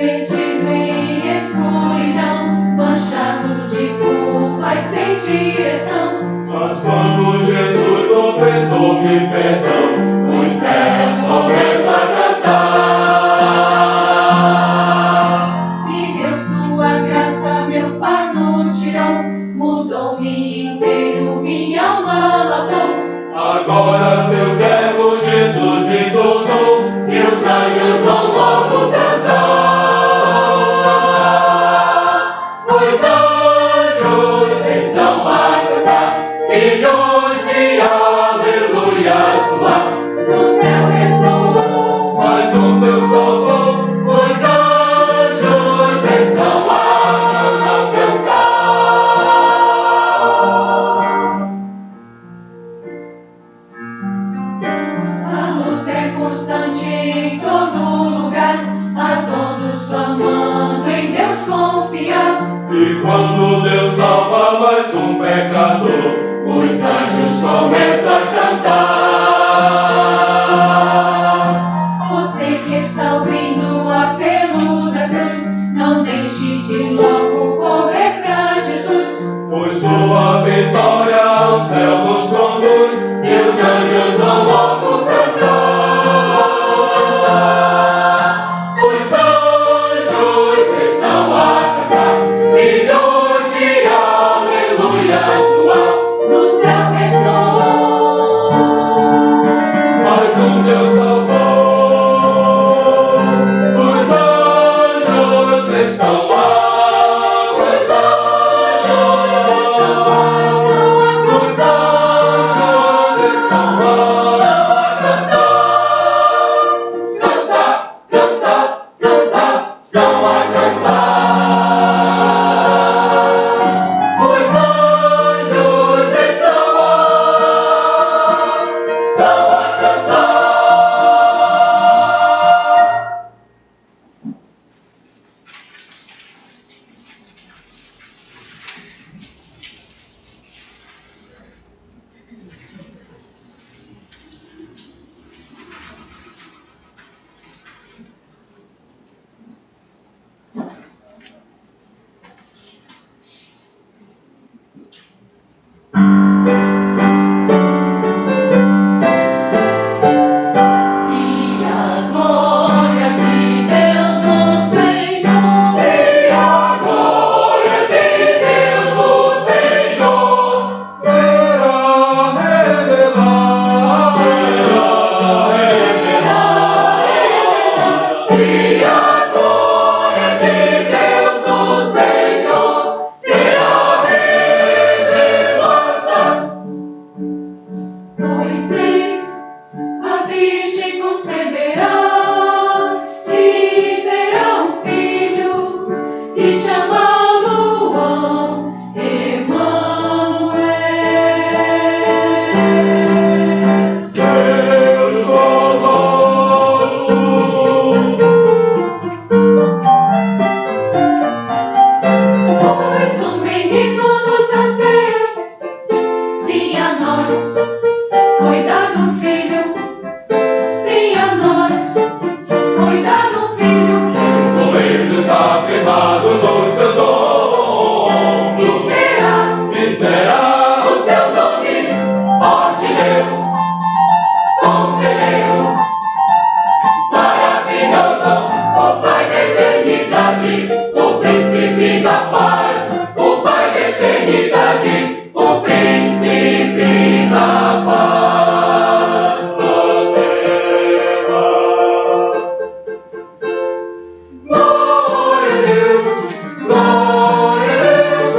perdido em escuridão, manchado de culpa e sem direção. Mas quando Jesus ofertou-me perdão, os céus começam a cantar. Me deu sua graça, meu fardo tirou, mudou-me inteiro, minha alma lavou. Agora seu servo Jesus me tornou, E os anjos vão logo cantar. os anjos estão a cantar, milhões de aleluias no ar. No céu ressoou Mais um Deus salvou, os anjos estão a cantar. a luta é constante em todo lugar, a todos clamando em Deus confiar. E quando Deus salva mais um pecador, os anjos começam a cantar. Você que está ouvindo o apelo da cruz, não deixe de logo correr pra Jesus. Pois sua vitória ao céu nos conduz, e os anjos vão logo cantar. Os anjos estão a cantar, milhões de aleluias no ar. No céu ressoou Mais um Deus salvou, os anjos estão lá, os anjos estão lá, os anjos estão lá a cantar, cantar, cantar, cantar, estão a cantar. Os anjos estão lá, estão a cantar. e a glória de Deus o Senhor. E a glória de Deus, o Senhor, será revelada. E a glória de Deus, o Senhor, será revelada. Pois eis, a Virgem conceberá e terá um filho, e chamá-lo-ão Emanuel. Deus conosco. Pois um menino nos nasceu, sim, a nós foi dado um filho, sim, a nós foi dado um filho. O governo está firmado nos seus ombros. E E será o seu nome, forte Deus, conselheiro, maravilhoso, o Pai da eternidade, o príncipe da paz, o Pai da eternidade, o príncipe da paz. da terra. Glória a Deus, glória a Deus,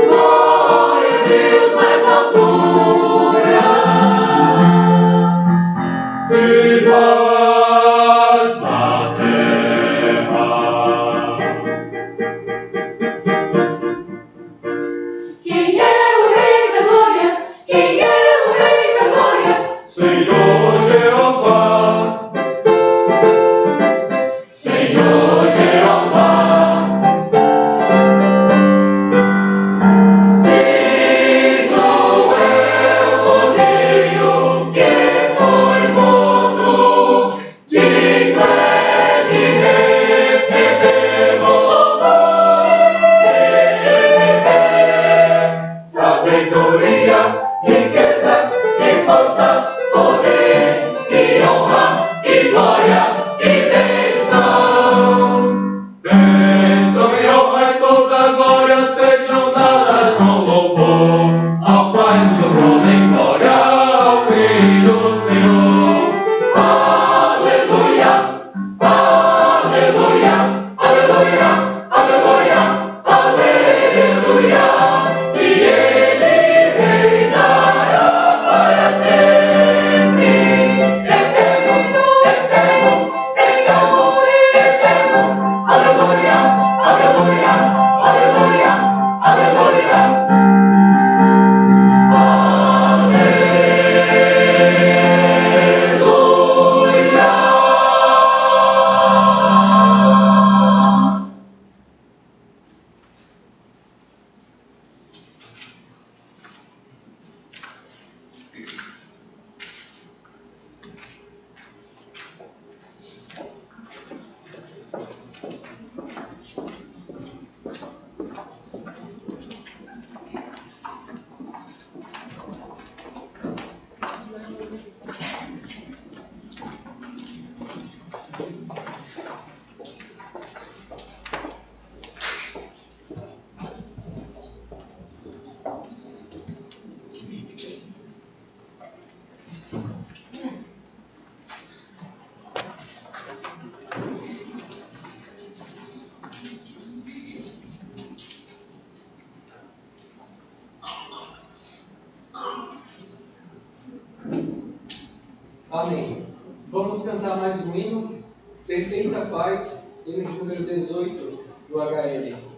glória a Deus nas alturas. E paz na terra. Quem é o Rei da Glória? Quem é o Rei da Glória? Senhor Jeová, Senhor Jeová. Digno é o Cordeiro que foi morto Amém. Vamos cantar mais um hino, Perfeita Paz, hino de número 18 do HL.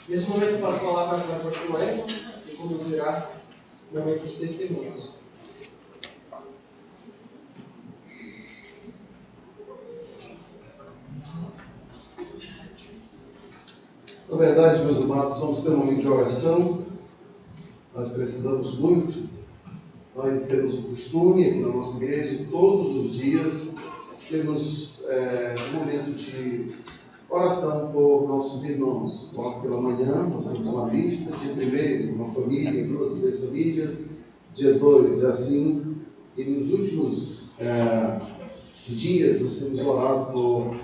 Nesse momento eu passo a palavra para o pastor Wellington, que conduzirá o momento dos testemunhos. Na verdade, meus amados, vamos ter um momento de oração. Nós precisamos muito. Nós temos o costume aqui na nossa igreja, todos os dias, temos um momento de oração por nossos irmãos. Logo pela manhã, nós temos uma lista. Dia 1, uma família, 2, 3 famílias. Dia 2, assim. E nos últimos dias, nós temos orado por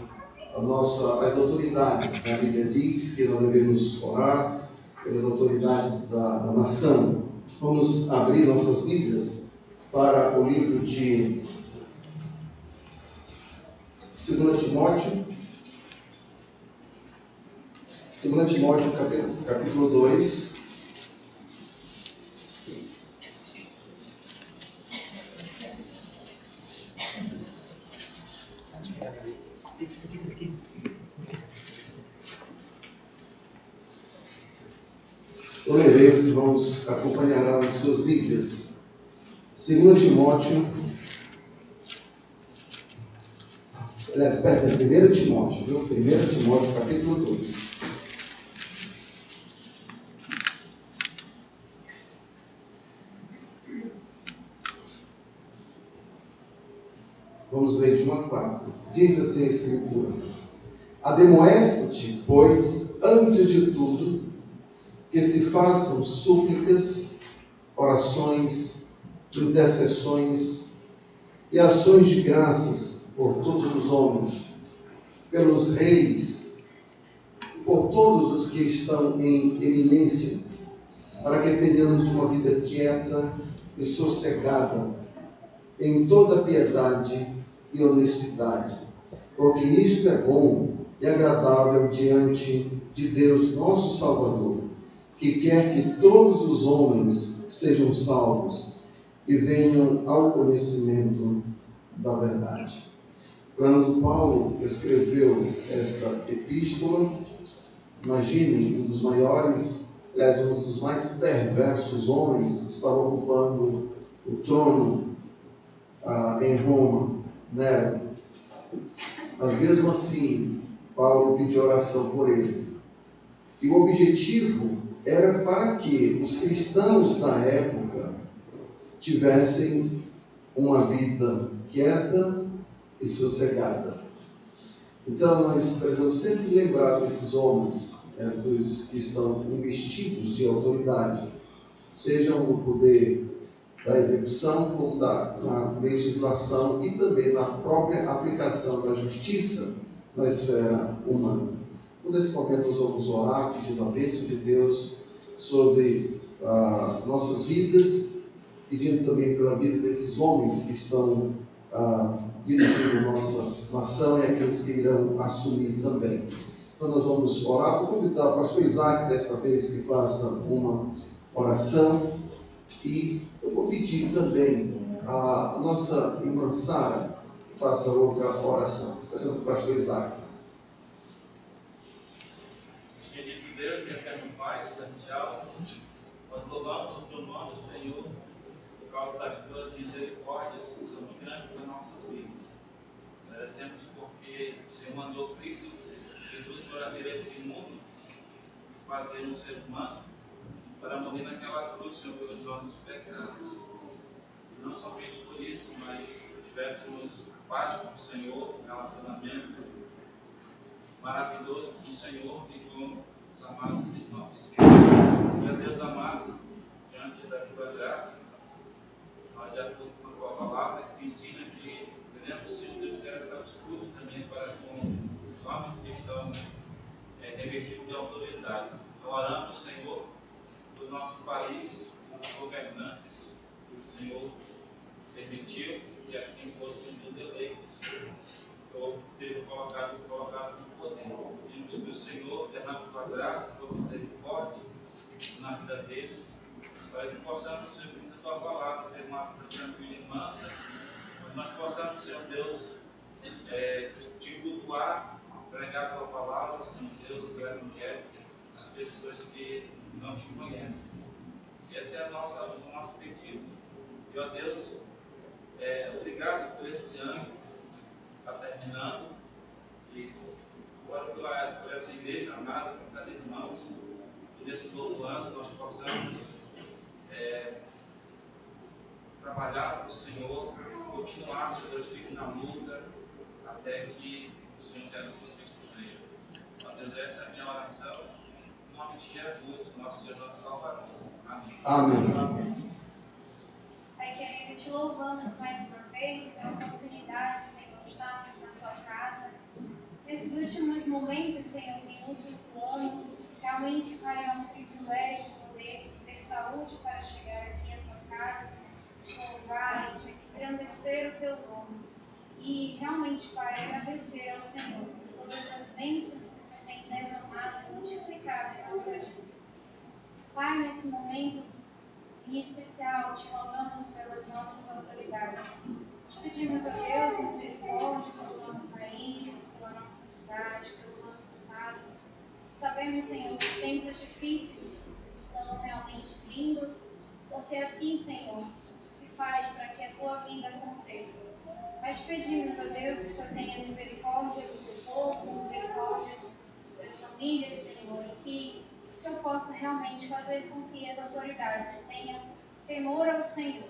as autoridades. A Bíblia diz que nós devemos orar pelas autoridades da nação. Vamos abrir nossas Bíblias para o livro de 2 Timóteo. 2 Timóteo, capítulo 2. Eu lembrei os irmãos acompanharão as suas Bíblias. 2 Timóteo. Aliás, 1 Timóteo, viu? 1 Timóteo, capítulo 2. Vamos ler de 1 a 4. Diz assim a Escritura: Ademoesto-te, pois, antes de tudo, que se façam súplicas, orações, intercessões e ações de graças por todos os homens, pelos reis, por todos os que estão em eminência, para que tenhamos uma vida quieta e sossegada, em toda piedade e honestidade, porque isto é bom e agradável diante de Deus nosso Salvador, que quer que todos os homens sejam salvos e venham ao conhecimento da verdade. Quando Paulo escreveu esta epístola, imaginem, um dos maiores, aliás, um dos mais perversos homens estava ocupando o trono em Roma, Nero. Mas mesmo assim, Paulo pediu oração por ele. E o objetivo era para que os cristãos da época tivessem uma vida quieta e sossegada. Então, nós precisamos sempre lembrar desses homens, dos que estão investidos de autoridade, sejam no poder da execução, como na legislação e também na própria aplicação da justiça na esfera humana. Nesse momento, nós vamos orar, pedindo a bênção de Deus sobre nossas vidas, pedindo também pela vida desses homens que estão dirigindo a nossa nação e aqueles que irão assumir também. Então nós vamos orar. Vou convidar o pastor Isaac desta vez que faça uma oração, e eu vou pedir também a nossa irmã Sara que faça outra oração. Peço para o pastor Isaac. Querido Deus e eterno Pai celestial, nós louvamos o teu nome, Senhor, por causa das tuas misericórdias que são muito grandes nas nossas vidas. Agradecemos porque o Senhor mandou Cristo Jesus para vir a esse mundo, se fazer um ser humano, para morrer naquela cruz, Senhor, pelos nossos pecados. E não somente por isso, mas tivéssemos paz com o Senhor, um relacionamento maravilhoso com o Senhor e com os amados irmãos. Meu Deus amado, diante da tua graça, nós já estamos com a tua palavra que ensina que devemos, Senhor Deus, ter essa atitude também para com os homens que estão revestidos de autoridade. Então, oramos, Senhor, do nosso país, os governantes, que o Senhor permitiu que assim fossem os eleitos, ou sejam colocados no poder. Pedimos que o Senhor derrame tua graça, tua misericórdia na vida deles, para que possamos servir a tua palavra, ter uma vida tranquila e mansa, que nós possamos, Senhor Deus, te cultuar, pregar a tua palavra, Senhor Deus, do Evangelho, às pessoas que não te conhecem. Esse é o nosso pedido. E, ó Deus, obrigado por esse ano que está terminando, e por essa igreja amada, por cada irmão, que nesse novo ano nós possamos trabalhar para o Senhor, continuar, Senhor Deus, firme na luta, até que o Senhor Jesus Cristo venha. Ó Deus, essa é a minha oração. Em nome de Jesus, nosso Senhor, nosso Salvador. Amém. Amém. Pai querido, te louvamos mais uma vez pela oportunidade, Senhor, de estarmos na tua casa. Nesses últimos momentos, Senhor, minutos do ano, realmente, Pai, é um privilégio poder ter saúde para chegar aqui à tua casa, te louvar e te engrandecer o teu nome. E realmente, Pai, agradecer ao Senhor por todas as bênçãos que o Senhor tem derramado e multiplicado em nossa vida. Pai, nesse momento em especial, te rogamos pelas nossas autoridades. Te pedimos a Deus misericórdia pelo nosso país, pela nossa cidade, pelo nosso estado. Sabemos, Senhor, que tempos difíceis estão realmente vindo, porque assim, Senhor, se faz para que a tua vinda aconteça. Mas pedimos a Deus que o Senhor tenha misericórdia do teu povo, misericórdia das famílias, Senhor, e que o Senhor possa realmente fazer com que as autoridades tenham temor ao Senhor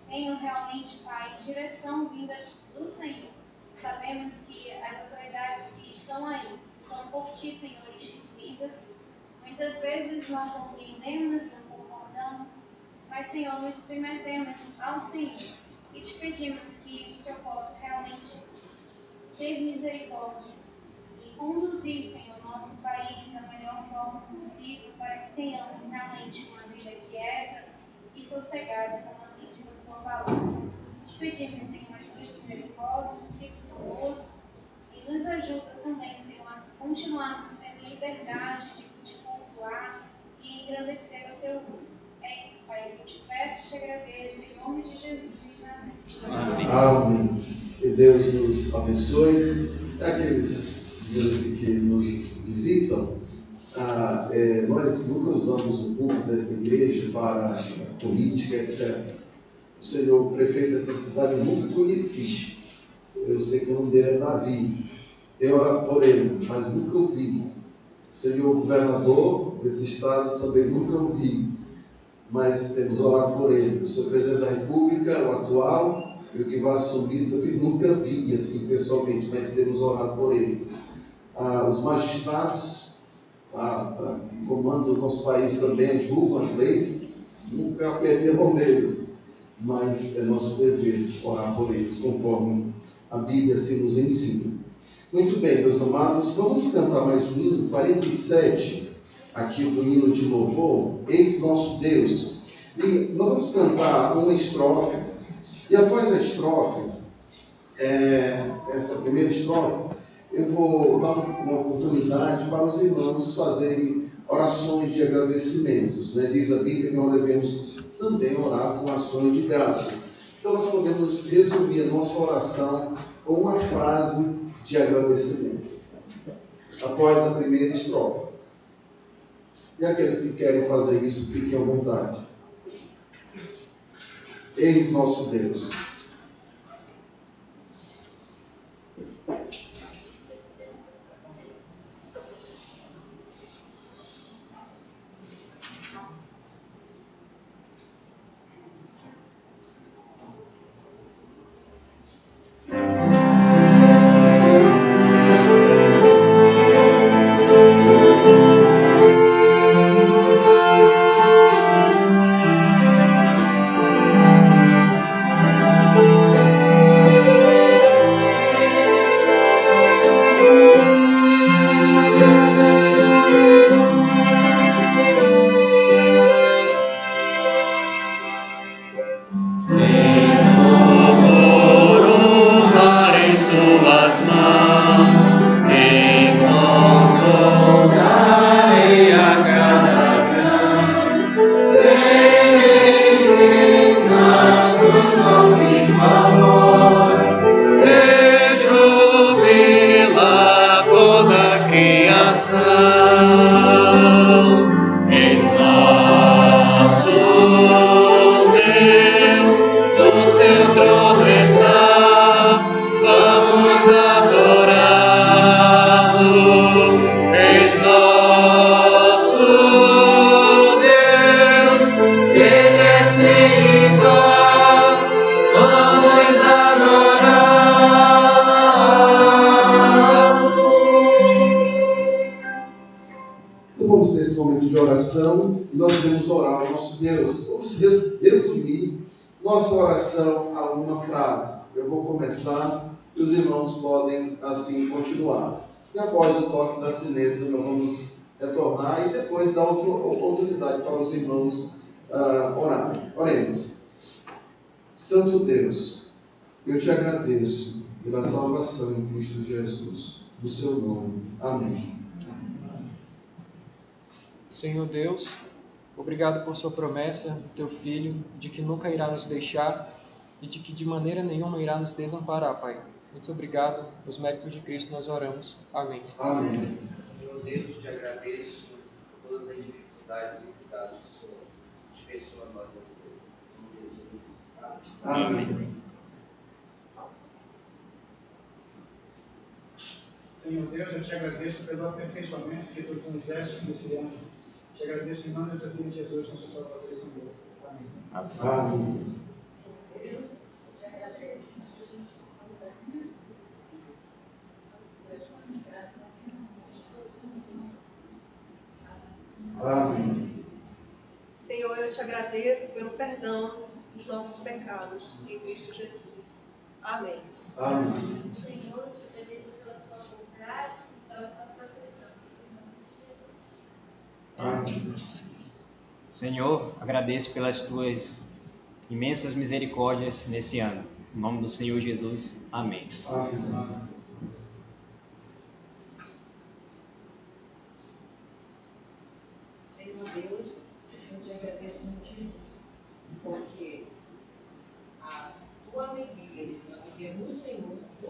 tenham realmente, Pai, direção vinda do Senhor. Sabemos que as autoridades que estão aí são por Ti, Senhor, instituídas. Muitas vezes não compreendemos, não concordamos, mas, Senhor, nos submetemos ao Senhor e te pedimos que o Senhor possa realmente ter misericórdia e conduzir, Senhor, nosso país da melhor forma possível para que tenhamos realmente uma vida quieta e sossegada, como assim diz a Tua palavra. Te pedimos, Senhor, as Tuas misericórdias, fique conosco e nos ajuda também, Senhor, a continuarmos tendo liberdade de te cultuar e engrandecer o Teu nome. É isso, Pai, que eu te peço e te agradeço, em nome de Jesus. Amém. Amém. Que Deus nos abençoe. Aqueles que nos visitam, nós nunca usamos o púlpito desta igreja para política, etc. O Senhor, o prefeito dessa cidade, eu nunca conheci. Eu sei que o nome dele é Davi. Eu orava por ele, mas nunca o vi. O Senhor, o governador desse estado, também nunca o vi. Mas temos orado por ele. O Senhor presidente da República, o atual, e o que vai assumir, também nunca vi assim pessoalmente, mas temos orado por eles. Os magistrados, que comandam o nosso país também, julgam as leis, nunca apertei a mão deles, mas é nosso dever orar por eles, conforme a Bíblia assim nos ensina. Muito bem, meus amados, então vamos cantar mais um hino, 47, aqui do hino de louvor, Eis Nosso Deus. E nós vamos cantar uma estrofe, e após a estrofe, essa primeira estrofe, eu vou dar uma oportunidade para os irmãos fazerem orações de agradecimentos. Né? Diz a Bíblia que nós devemos também orar com ações de graças. Então nós podemos resumir a nossa oração com uma frase de agradecimento, após a primeira estrofe. E aqueles que querem fazer isso, fiquem à vontade. Eis nosso Deus. Nossa oração a uma frase. Eu vou começar e os irmãos podem assim continuar. E após o toque da sineta, nós vamos retornar e depois dar outra oportunidade para os irmãos orarem. Oremos. Santo Deus, eu te agradeço pela salvação em Cristo Jesus. No seu nome. Amém. Senhor Deus, obrigado por sua promessa, do teu Filho, de que nunca irá nos deixar e de que de maneira nenhuma irá nos desamparar, Pai. Muito obrigado. Nos méritos de Cristo nós oramos. Amém. Amém. Meu Deus, te agradeço por todas as dificuldades e cuidados do Senhor. Abençoa nós assim. Amém. Senhor Deus, eu te agradeço pelo aperfeiçoamento que tu nos deste nesse ano. Te agradeço em nome do teu Filho Jesus, nosso Salvador e Senhor. Amém. Amém. Amém. Senhor, eu te agradeço pelo perdão dos nossos pecados em Cristo Jesus. Amém. Amém. Senhor, eu te agradeço pela tua bondade e pela tua proteção. Amém. Senhor, agradeço pelas tuas imensas misericórdias nesse ano. Em nome do Senhor Jesus. Amém. Amém. Senhor Deus, eu te agradeço muitíssimo, porque a tua alegria, Senhor, porque no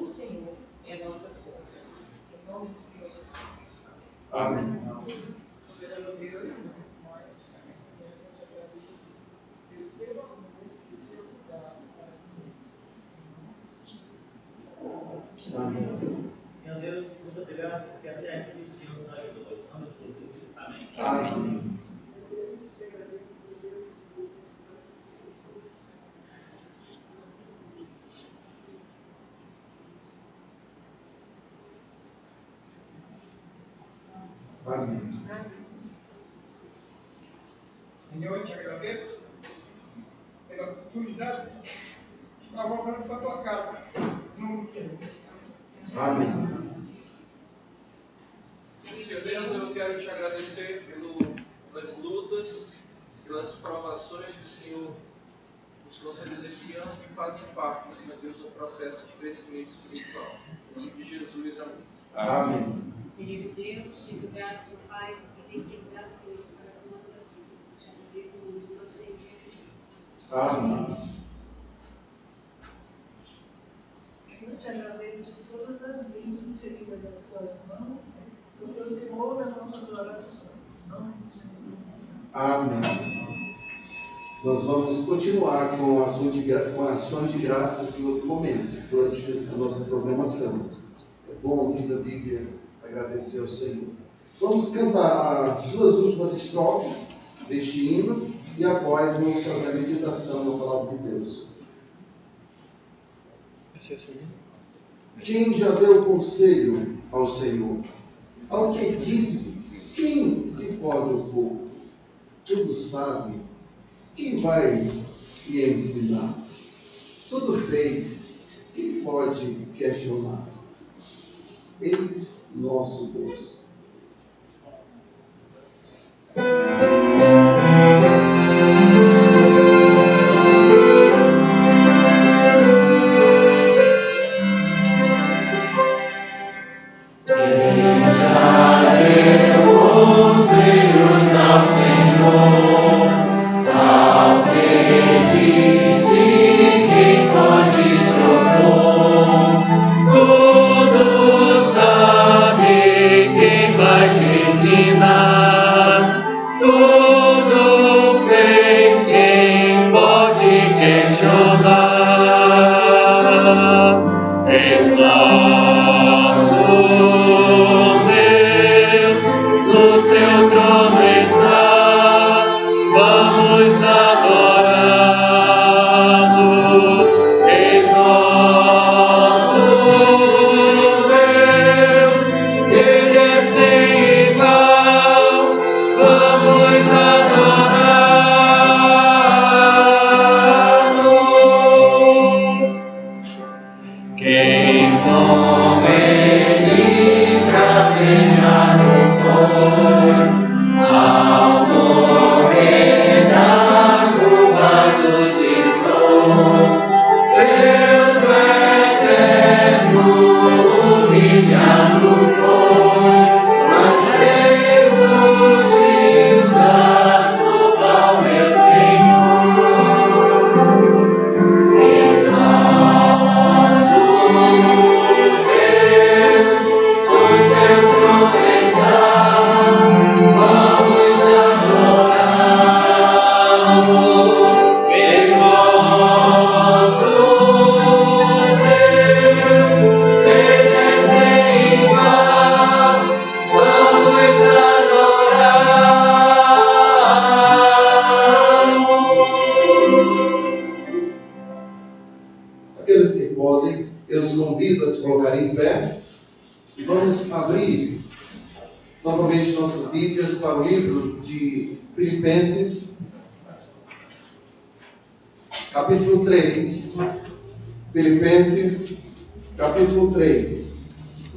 Senhor é a nossa força. Em nome do Senhor Jesus Cristo. Amém. Soberano Deus, nós te agradecemos, eu te agradeço pelo teu amor e pelo teu cuidado para comigo. Amém. Senhor Deus, muito obrigado, porque até aqui o Senhor nos ajudou. Em nome de Jesus. Amém. Amém. Amém. Senhor, eu te agradeço pela oportunidade de estar voltando para a tua casa. Em nome de Jesus. Amém. Senhor Deus, eu quero te agradecer pelas lutas, pelas provações que o Senhor nos concedeu nesse ano, que fazem parte, Senhor Deus, do processo de crescimento espiritual. Em nome de Jesus, amém. Amém. Querido Deus, digo graças ao Pai, porque tem sido gracioso para as nossas vidas. Te agradeço em nome do Senhor Jesus. Amém. Senhor, eu te agradeço por todas as bênçãos seguidas das tuas mãos, porque o Senhor ouve as nossas orações. Em nome de Jesus. Amém. Nós vamos continuar com ações de graças em outro momento, durante a nossa programação. É bom, diz a Bíblia, agradecer ao Senhor. Vamos cantar as duas últimas estrofes deste hino e após vamos fazer a meditação na palavra de Deus. Quem já deu conselho ao Senhor? Ao que disse, quem se pode opor? Tudo sabe, quem vai lhe ensinar? Tudo fez, quem pode questionar? Eis nosso Deus. Vamos colocarem em pé e vamos abrir novamente nossas Bíblias para o livro de Filipenses, capítulo 3. Filipenses, capítulo 3.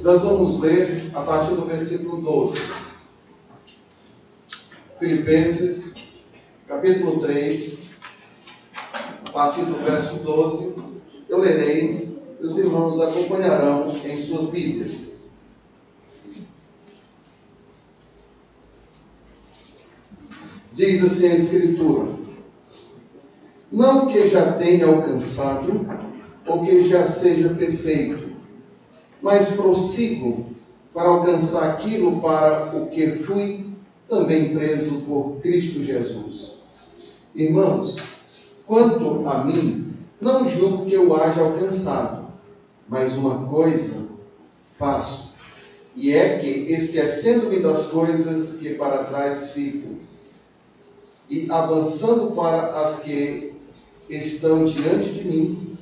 Nós vamos ler a partir do versículo 12. Filipenses, capítulo 3, a partir do verso 12. Eu lerei e os irmãos acompanharão em suas Bíblias. Diz assim a Escritura: não que já tenha alcançado, ou que já seja perfeito, mas prossigo para alcançar aquilo para o que fui também preso por Cristo Jesus. Irmãos, quanto a mim, não julgo que eu haja alcançado, mas uma coisa faço, e é que, esquecendo-me das coisas que para trás fico, e avançando para as que estão diante de mim,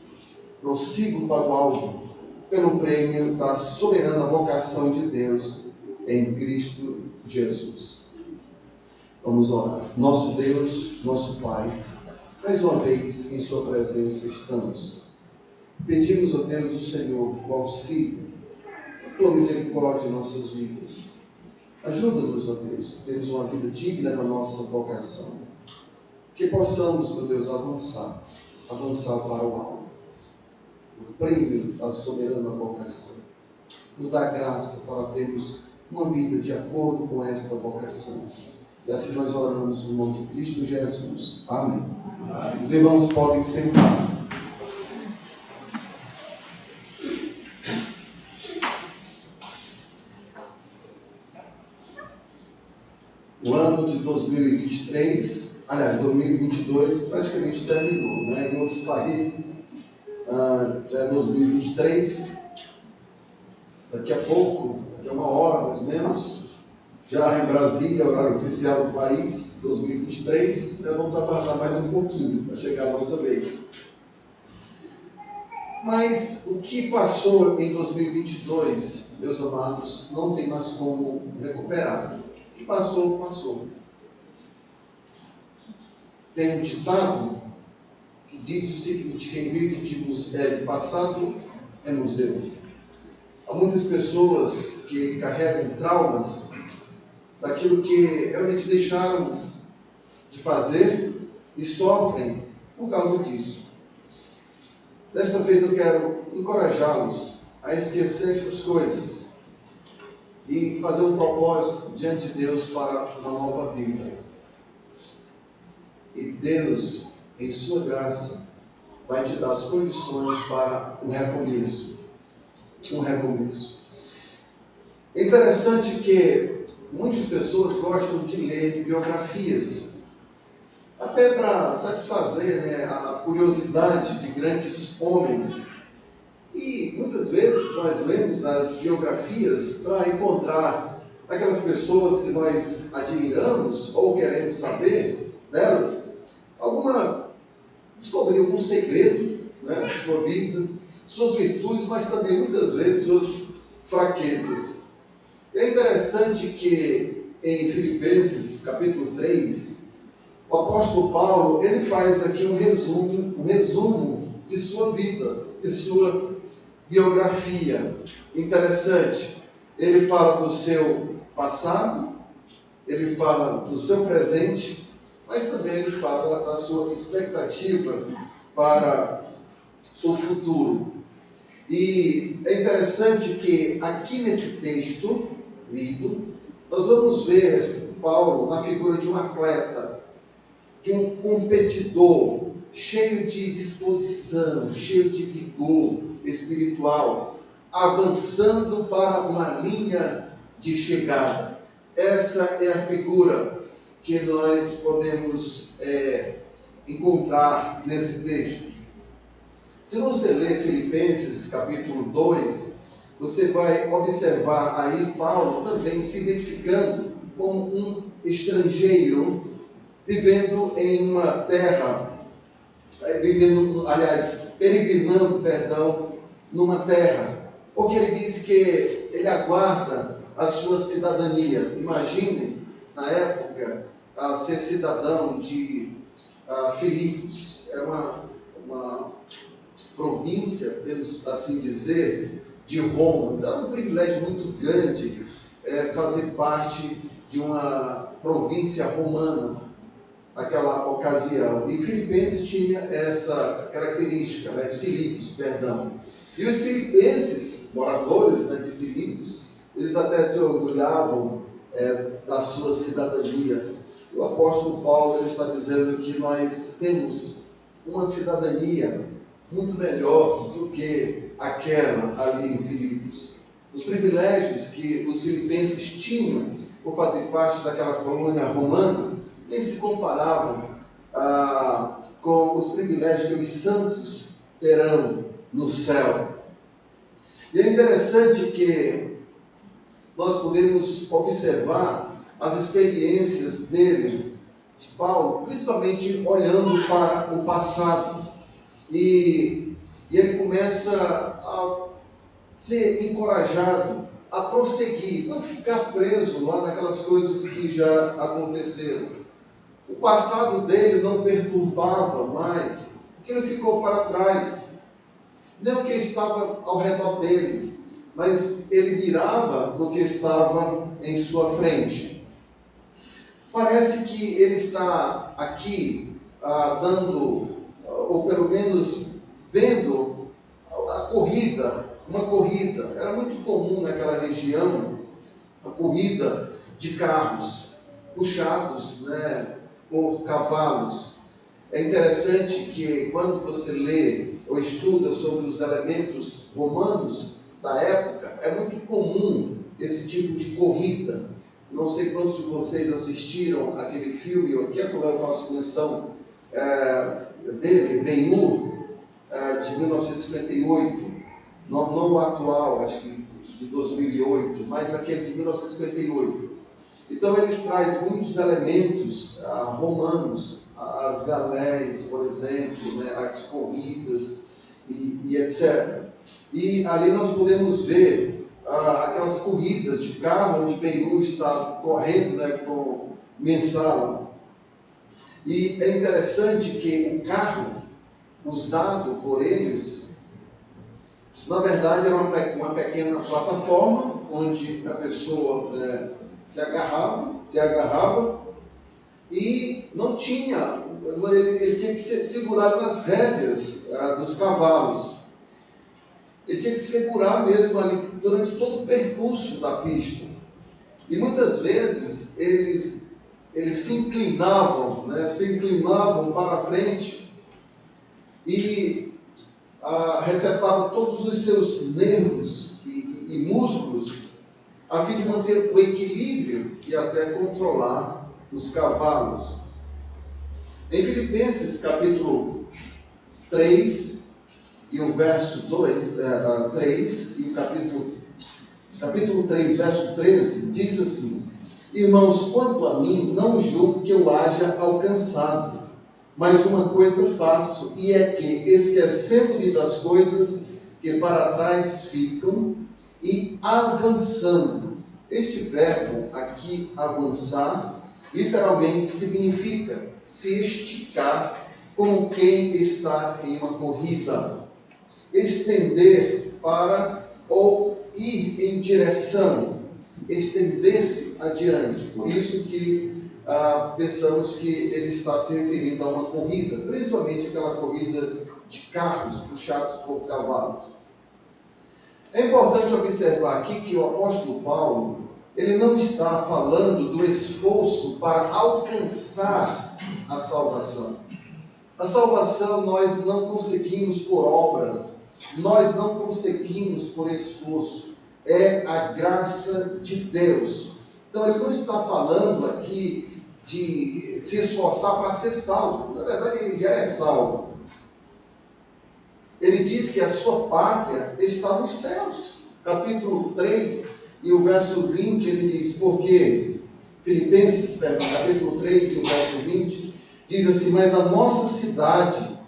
prossigo para o alvo, pelo prêmio da soberana vocação de Deus em Cristo Jesus. Vamos orar. Nosso Deus, nosso Pai, mais uma vez em sua presença estamos. Pedimos a Deus do Senhor o auxílio, a tua misericórdia em nossas vidas. Ajuda-nos, ó Deus, a termos uma vida digna da nossa vocação. Que possamos, meu Deus, avançar para o alto. O prêmio da soberana vocação. Nos dá graça para termos uma vida de acordo com esta vocação. E assim nós oramos no nome de Cristo Jesus. Amém. Amém. Os irmãos podem sentar. O ano de 2023, aliás, 2022, praticamente terminou, né? Em outros países, já é 2023, daqui a pouco, daqui a uma hora mais ou menos, já em Brasília, horário oficial do país, 2023, então vamos aguardar mais um pouquinho para chegar a nossa vez. Mas o que passou em 2022, meus amados, não tem mais como recuperar. O que passou, passou. Tem um ditado que diz o seguinte: quem vive de passado é museu. Há muitas pessoas que carregam traumas daquilo que realmente deixaram de fazer e sofrem por causa disso. Desta vez eu quero encorajá-los a esquecer essas coisas e fazer um propósito diante de Deus para uma nova vida. E Deus, em sua graça, vai te dar as condições para um recomeço. Um recomeço. É interessante que muitas pessoas gostam de ler biografias, até para satisfazer, né, a curiosidade de grandes homens. E muitas vezes nós lemos as biografias para encontrar aquelas pessoas que nós admiramos ou queremos saber delas, descobrir algum segredo, né, de sua vida, suas virtudes, mas também muitas vezes suas fraquezas. E é interessante que em Filipenses capítulo 3, o apóstolo Paulo, ele faz aqui um resumo de sua vida, de sua biografia. Interessante, ele fala do seu passado, ele fala do seu presente, mas também ele fala da sua expectativa para o futuro. E é interessante que aqui nesse texto lido, nós vamos ver Paulo na figura de um atleta, de um competidor, cheio de disposição, cheio de vigor espiritual, avançando para uma linha de chegada. Essa é a figura que nós podemos encontrar nesse texto. Se você ler Filipenses capítulo 2, você vai observar aí Paulo também se identificando como um estrangeiro, vivendo em uma terra, peregrinando, numa terra porque ele diz que ele aguarda a sua cidadania. Imaginem, na época, ser cidadão de Filipos. Era uma província, podemos assim dizer, de Roma. Então, é um privilégio muito grande fazer parte de uma província romana naquela ocasião. E Filipenses tinha essa característica, Filipos, perdão. E os filipenses, moradores de Filipos, eles até se orgulhavam da sua cidadania. O apóstolo Paulo ele está dizendo que nós temos uma cidadania muito melhor do que aquela ali em Filipos. Os privilégios que os filipenses tinham por fazer parte daquela colônia romana nem se comparavam com os privilégios que os santos terão no céu. E é interessante que nós podemos observar as experiências dele, de Paulo, principalmente olhando para o passado. E ele começa a ser encorajado a prosseguir, não ficar preso lá naquelas coisas que já aconteceram. O passado dele não perturbava mais, porque ele ficou para trás. Não o que estava ao redor dele, mas ele mirava no que estava em sua frente. Parece que ele está aqui dando, ou pelo menos vendo a corrida, uma corrida. Era muito comum naquela região a corrida de carros puxados por cavalos. É interessante que quando você lê ou estuda sobre os elementos romanos da época, é muito comum esse tipo de corrida. Não sei quantos de vocês assistiram aquele filme, aqui é como eu faço menção dele, Ben-Hur, de 1958, não o atual, acho que de 2008, mas aquele de 1958. Então ele traz muitos elementos romanos, as galés, por exemplo, as corridas e etc. E ali nós podemos ver aquelas corridas de carro, onde Ben-Hur está correndo com Mensala. E é interessante que o carro usado por eles, na verdade, era uma pequena plataforma, onde a pessoa se agarrava e não tinha, ele tinha que ser segurado nas rédeas dos cavalos. Ele tinha que segurar mesmo ali durante todo o percurso da pista. E muitas vezes eles se inclinavam para frente e resetavam todos os seus nervos e músculos a fim de manter o equilíbrio e até controlar os cavalos. Em Filipenses capítulo 3 e o verso 3 e o capítulo 3, verso 13, diz assim: irmãos, quanto a mim, não julgo que eu haja alcançado, mas uma coisa faço, e é que, esquecendo-me das coisas que para trás ficam, e avançando. Este verbo aqui, avançar, literalmente significa se esticar como quem está em uma corrida. Estender para ou ir em direção, estender-se adiante. Por isso que pensamos que ele está se referindo a uma corrida, principalmente aquela corrida de carros puxados por cavalos. É importante observar aqui que o apóstolo Paulo, ele não está falando do esforço para alcançar a salvação. A salvação nós não conseguimos por obras, nós não conseguimos por esforço, é a graça de Deus. Então ele não está falando aqui de se esforçar para ser salvo, na verdade ele já é salvo. Ele diz que a sua pátria está nos céus. Capítulo 3 e o verso 20, ele diz, porque, capítulo 3 e o verso 20, diz assim, mas a nossa cidade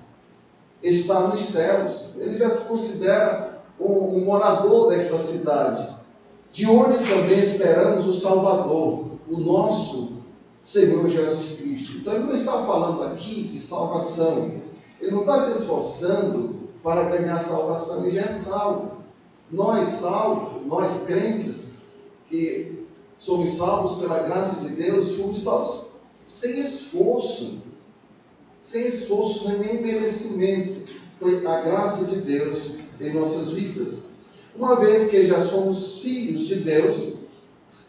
está nos céus. Ele já se considera um morador desta cidade, de onde também esperamos o Salvador, o nosso Senhor Jesus Cristo. Então ele não está falando aqui de salvação, ele não está se esforçando para ganhar salvação, ele já é salvo. Nós salvos, nós crentes, que somos salvos pela graça de Deus, fomos salvos sem esforço, não é nem merecimento, foi a graça de Deus em nossas vidas. Uma vez que já somos filhos de Deus,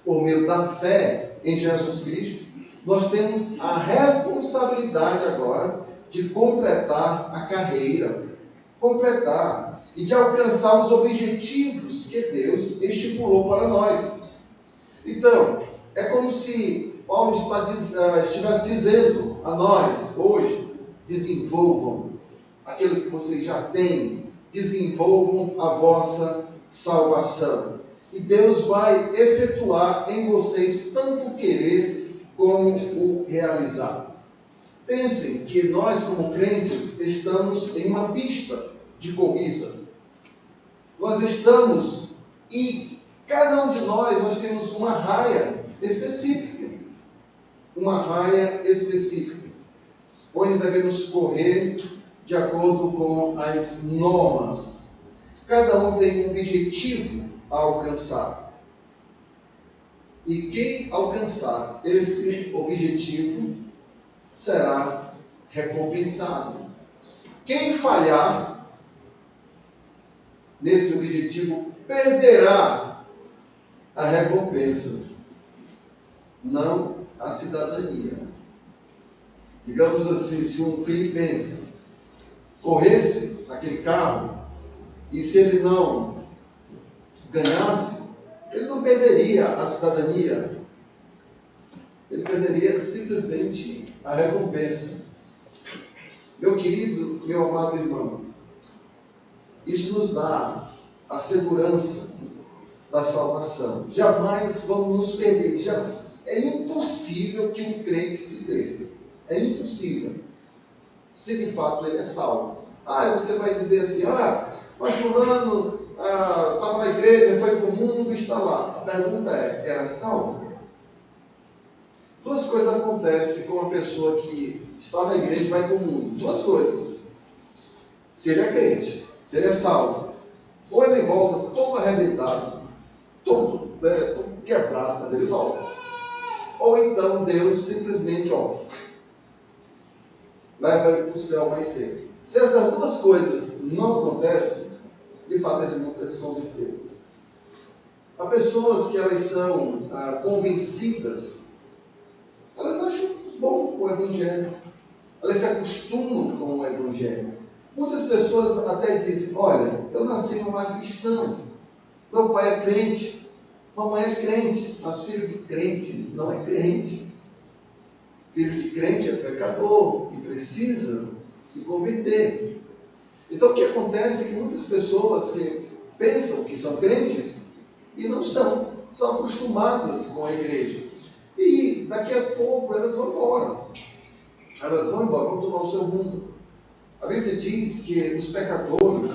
por meio da fé em Jesus Cristo, nós temos a responsabilidade agora de completar a carreira, e de alcançar os objetivos que Deus estipulou para nós. Então, é como se Paulo estivesse dizendo a nós hoje: desenvolvam aquilo que vocês já têm, desenvolvam a vossa salvação. E Deus vai efetuar em vocês tanto o querer como o realizar. Pensem que nós, como crentes, estamos em uma pista de corrida. Nós estamos, e cada um de nós temos uma raia específica. Onde devemos correr de acordo com as normas. Cada um tem um objetivo a alcançar. E quem alcançar esse objetivo será recompensado. Quem falhar nesse objetivo perderá a recompensa, não a cidadania. Digamos assim, se um filipense corresse naquele carro e se ele não ganhasse, ele não perderia a cidadania, ele perderia simplesmente a recompensa. Meu querido, meu amado irmão, isso nos dá a segurança da salvação. Jamais vamos nos perder. É impossível que um crente se perca. É impossível. Se de fato ele é salvo. Você vai dizer assim: mas fulano estava na igreja, foi para o mundo e está lá. A pergunta é: era salvo? Duas coisas acontecem com uma pessoa que está na igreja e vai para o mundo. Duas coisas. Se ele é crente, se ele é salvo, ou ele volta todo arrebentado, todo quebrado, mas ele volta. Ou então Deus simplesmente leva ele para o céu mais cedo. Se essas duas coisas não acontecem, de fato ele nunca se converteu. Há pessoas que elas são convencidas, elas acham bom o Evangelho, elas se acostumam com o Evangelho. Muitas pessoas até dizem: olha, eu nasci num lar cristão, meu pai é crente, mamãe é crente, mas filho de crente não é crente. Filho de crente é pecador e precisa se converter. Então o que acontece é que muitas pessoas que pensam que são crentes e não são acostumadas com a igreja. E daqui a pouco elas vão embora. Vão tomar o seu rumo. A Bíblia diz que os pecadores,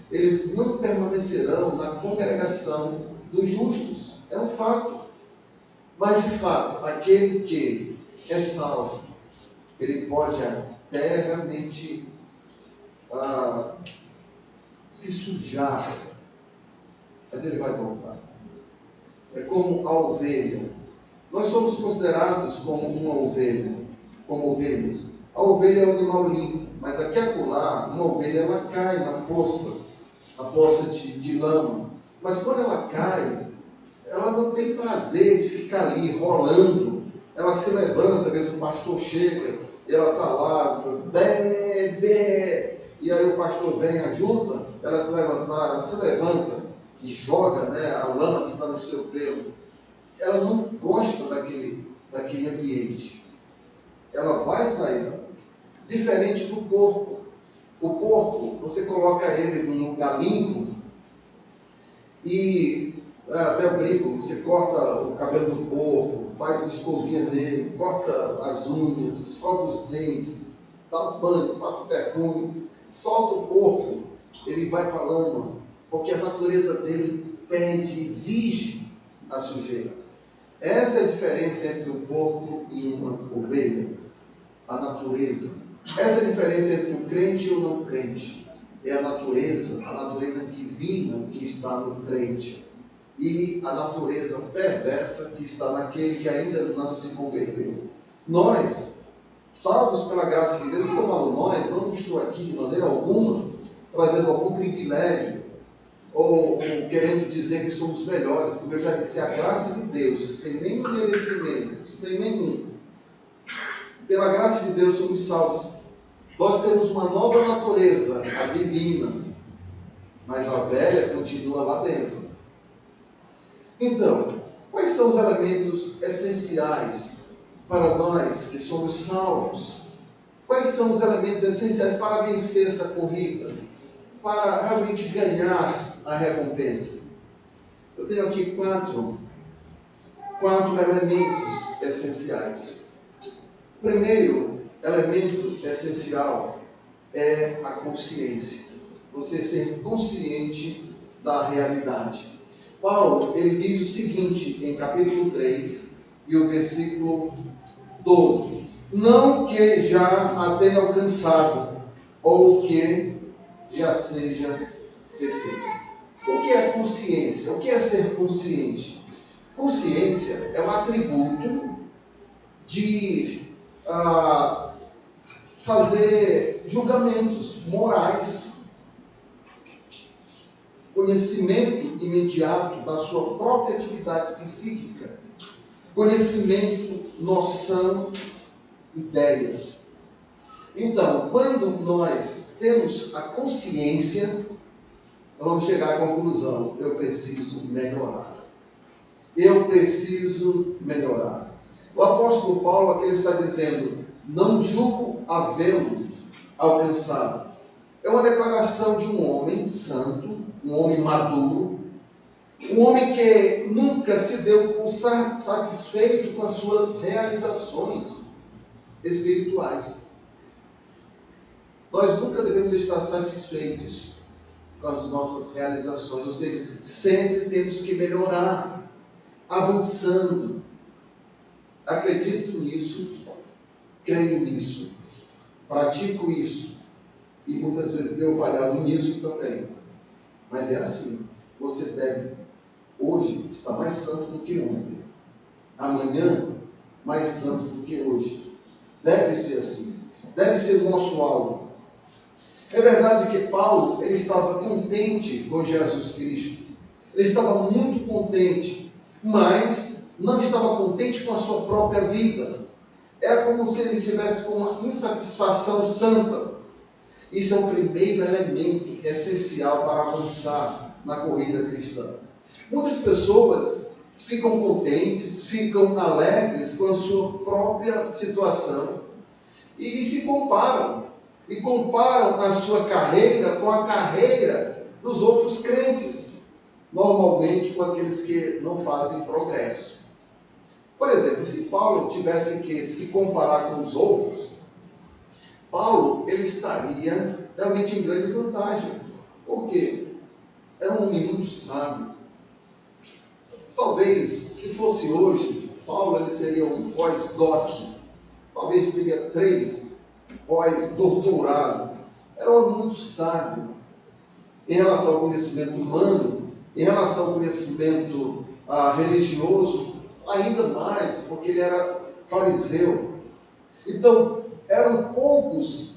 eles não permanecerão na congregação dos justos. É um fato. Mas de fato, aquele que é salvo, ele pode até realmente se sujar, mas ele vai voltar. É como a ovelha. Nós somos considerados como uma ovelha, como ovelhas. A ovelha é um animal limpo, mas aqui acolá, uma ovelha ela cai na poça de lama. Mas quando ela cai, ela não tem prazer de ficar ali rolando. Ela se levanta, às vezes o pastor chega, e ela está lá, bé, e aí o pastor vem, ajuda ela a se levantar, ela se levanta e joga a lama que está no seu pelo. Ela não gosta daquele ambiente. Ela vai sair. Diferente do porco. O porco, você coloca ele num lugar limpo e até eu brinco, você corta o cabelo do porco, faz uma escovinha nele, corta as unhas, escova os dentes, dá um banho, passa perfume, solta o porco, ele vai para a lama. porque a natureza dele pede, exige a sujeira. Essa é a diferença entre um porco e uma ovelha, a natureza. Essa é a diferença entre um crente e um não crente. É a natureza divina que está no crente e a natureza perversa que está naquele que ainda não se converteu. Nós, salvos pela graça de Deus, quando eu falo nós, não estou aqui de maneira alguma trazendo algum privilégio ou querendo dizer que somos melhores, como eu já disse, a graça de Deus, sem nenhum merecimento, sem nenhum. Pela graça de Deus somos salvos. Nós temos uma nova natureza, a divina, mas a velha continua lá dentro. Então, quais são os elementos essenciais para nós que somos salvos? Quais são os elementos essenciais para vencer essa corrida? Para realmente ganhar a recompensa? Eu tenho aqui quatro elementos essenciais. O primeiro elemento essencial é a consciência. Você ser consciente da realidade. Paulo, ele diz o seguinte em capítulo 3 e o versículo 12. Não que já a tenha alcançado, ou que já seja perfeito. O que é consciência? O que é ser consciente? Consciência é um atributo de fazer julgamentos morais, conhecimento imediato da sua própria atividade psíquica, conhecimento, noção, ideia. Então, quando nós temos a consciência, vamos chegar à conclusão: eu preciso melhorar. Eu preciso melhorar. O apóstolo Paulo aqui está dizendo: não julgo havê-lo alcançado. É uma declaração de um homem santo, um homem maduro, um homem que nunca se deu por satisfeito com as suas realizações espirituais. Nós nunca devemos estar satisfeitos com as nossas realizações, ou seja, sempre temos que melhorar, avançando. Acredito nisso, creio nisso, pratico isso, e muitas vezes tenho falhado nisso também. Mas é assim, você deve hoje estar mais santo do que ontem, amanhã mais santo do que hoje. Deve ser assim, deve ser o nosso alvo. É verdade que Paulo, ele estava contente com Jesus Cristo, ele estava muito contente, mas não estava contente com a sua própria vida. Era como se ele estivesse com uma insatisfação santa. Isso é o primeiro elemento essencial para avançar na corrida cristã. Muitas pessoas ficam contentes, ficam alegres com a sua própria situação e se comparam. E comparam a sua carreira com a carreira dos outros crentes, normalmente com aqueles que não fazem progresso. Por exemplo, se Paulo tivesse que se comparar com os outros, Paulo, ele estaria realmente em grande vantagem. Por quê? É um homem muito sábio. Talvez, se fosse hoje, Paulo ele seria um pós-doc. Talvez teria 3 pós-doutorado. Era um homem muito sábio em relação ao conhecimento humano, em relação ao conhecimento religioso, ainda mais, porque ele era fariseu. Então, eram poucos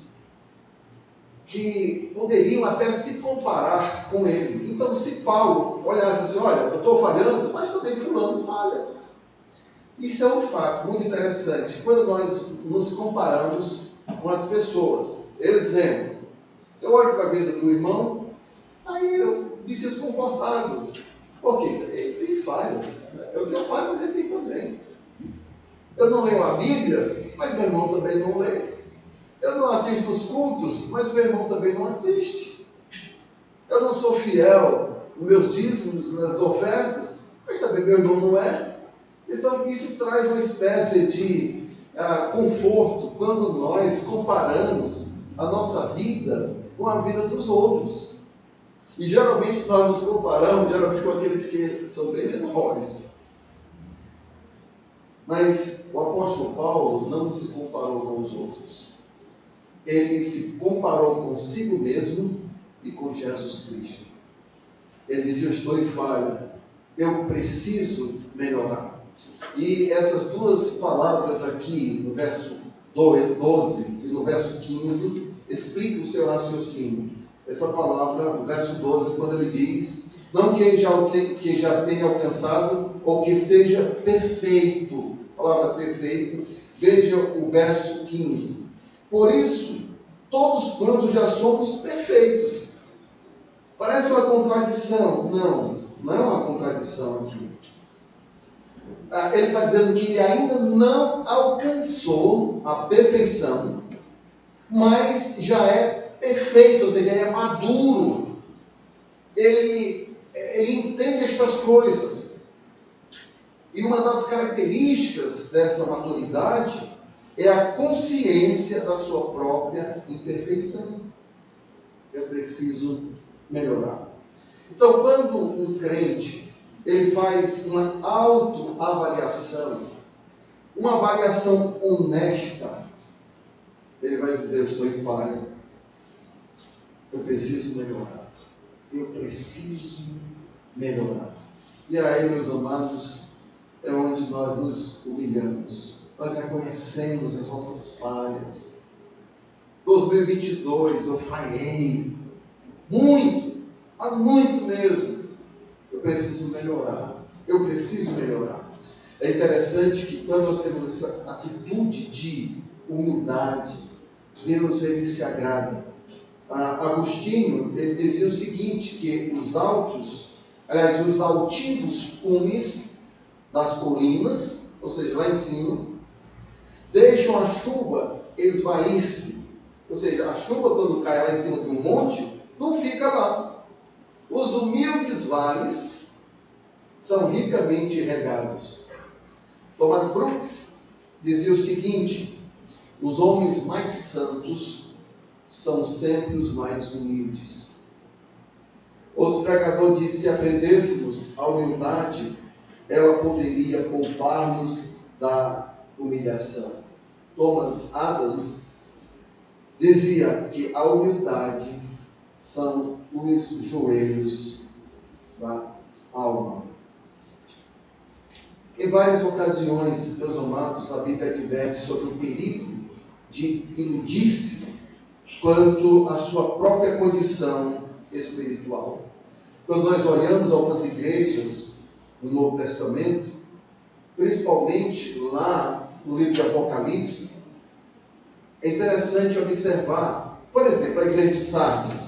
que poderiam até se comparar com ele. Então, se Paulo olhasse assim: olha, eu estou falhando, mas também fulano falha. Isso é um fato muito interessante. Quando nós nos comparamos com as pessoas. Exemplo, eu olho para a vida do irmão, aí eu me sinto confortável. Por quê? Ele tem falhas. Eu tenho falhas, mas ele tem também. Eu não leio a Bíblia, mas meu irmão também não lê. Eu não assisto os cultos, mas meu irmão também não assiste. Eu não sou fiel nos meus dízimos, nas ofertas, mas também meu irmão não é. Então isso traz uma espécie de conforto quando nós comparamos a nossa vida com a vida dos outros. E geralmente nós nos comparamos com aqueles que são bem menores. Mas o apóstolo Paulo não se comparou com os outros. Ele se comparou consigo mesmo e com Jesus Cristo. Ele dizia: eu estou em falha, eu preciso melhorar. E essas duas palavras aqui, no verso 12 e no verso 15, explicam o seu raciocínio. Essa palavra, no verso 12, quando ele diz: não que já tenha alcançado ou que seja perfeito. A palavra perfeito, veja o verso 15. Por isso, todos quantos já somos perfeitos. Parece uma contradição? Não, não é uma contradição aqui. Ele está dizendo que ele ainda não alcançou a perfeição, mas já é perfeito, ou seja, ele é maduro. Ele entende estas coisas. E uma das características dessa maturidade é a consciência da sua própria imperfeição. Eu preciso melhorar. Então, quando um crente ele faz uma autoavaliação, uma avaliação honesta, ele vai dizer: eu estou em falha, eu preciso melhorar, eu preciso melhorar. E aí, meus amados, é onde nós nos humilhamos, nós reconhecemos as nossas falhas. 2022 eu falhei muito, mas muito mesmo. Eu preciso melhorar, eu preciso melhorar. É interessante que quando nós temos essa atitude de humildade, Deus ele se agrada. Agostinho ele dizia o seguinte, que os altivos cumes das colinas, ou seja, lá em cima, deixam a chuva esvair-se. Ou seja, a chuva quando cai lá em cima de um monte, não fica lá. Os humildes vales são ricamente regados. Thomas Brooks dizia o seguinte: os homens mais santos são sempre os mais humildes. Outro pregador disse: se aprendêssemos a humildade, ela poderia poupar-nos da humilhação. Thomas Adams dizia que a humildade são os joelhos da alma. Em várias ocasiões, meus amados, a Bíblia adverte sobre o perigo de iludir-se quanto à sua própria condição espiritual. Quando nós olhamos algumas igrejas no Novo Testamento, principalmente lá no livro de Apocalipse, é interessante observar, por exemplo, a igreja de Sardes.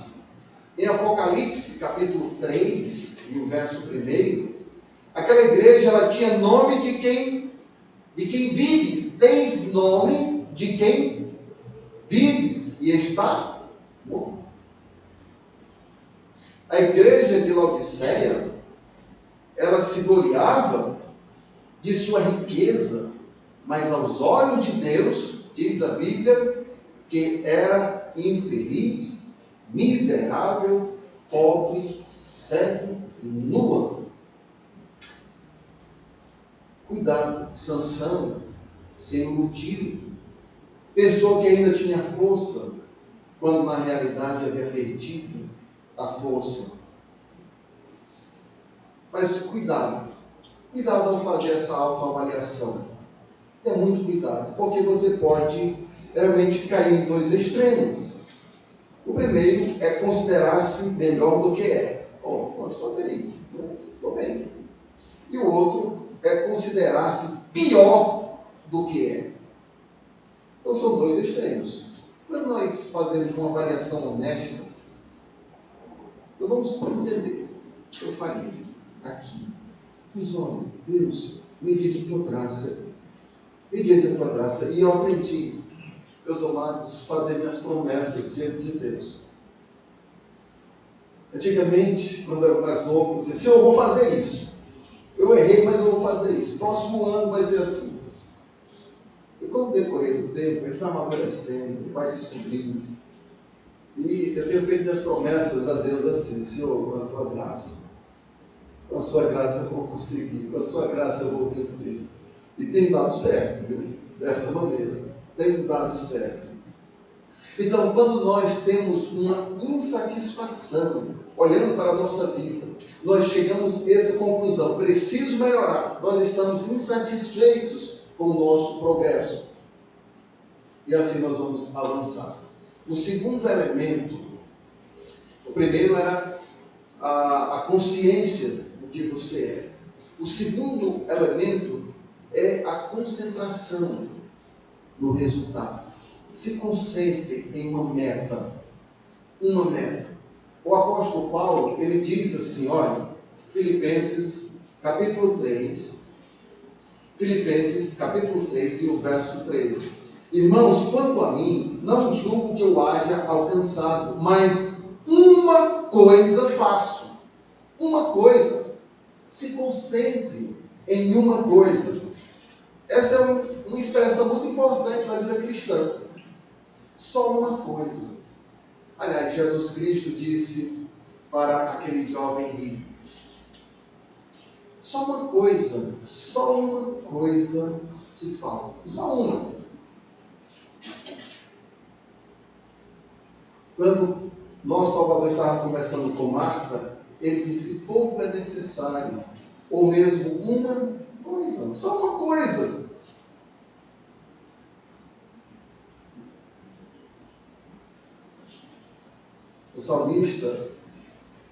Em Apocalipse, capítulo 3, e o verso 1, aquela igreja ela tinha nome de quem vives. Tens nome de quem vives e está morto. A igreja de Laodiceia, ela se gloriava de sua riqueza, mas aos olhos de Deus, diz a Bíblia, que era infeliz, miserável, pobre, cego e nua. Cuidado, Sansão se iludiu, pensou que ainda tinha força, quando na realidade havia perdido a força. Mas cuidado ao fazer essa autoavaliação. É muito cuidado, porque você pode realmente cair em dois extremos. O primeiro é considerar-se melhor do que é. Estou bem, estou bem. E o outro é considerar-se pior do que é. Então são dois extremos. Quando nós fazemos uma avaliação honesta, nós vamos entender: eu falhei aqui. Mas olha, Deus, mediante a tua graça, e eu aprendi, meus amados, fazer minhas promessas diante de Deus. Antigamente, quando eu era mais novo, eu dizia: Senhor, eu vou fazer isso. Eu errei, mas eu vou fazer isso. Próximo ano vai ser assim. E com o decorrer do tempo, ele vai amadurecendo, ele vai descobrindo. E eu tenho feito minhas promessas a Deus assim: Senhor, com a tua graça, com a sua graça eu vou conseguir, com a sua graça eu vou vencer. E tem dado certo, viu? Dessa maneira, tem dado certo. Então, quando nós temos uma insatisfação, olhando para a nossa vida, nós chegamos a essa conclusão: preciso melhorar. Nós estamos insatisfeitos com o nosso progresso. E assim nós vamos avançar. O segundo elemento, o primeiro era a consciência do que você é. O segundo elemento é a concentração no resultado. Se concentre em uma meta. Uma meta. O apóstolo Paulo, ele diz assim, olha, Filipenses capítulo 3, e o verso 13. Irmãos, quanto a mim, não julgo que eu haja alcançado, mas uma coisa faço. Uma coisa. Se concentre em uma coisa. Essa é uma expressão muito importante na vida cristã. Só uma coisa. Aliás, Jesus Cristo disse para aquele jovem rico: só uma coisa te falta. Só uma. Quando nosso Salvador estava conversando com Marta, ele disse: pouco é necessário, ou mesmo uma coisa, só uma coisa. O salmista,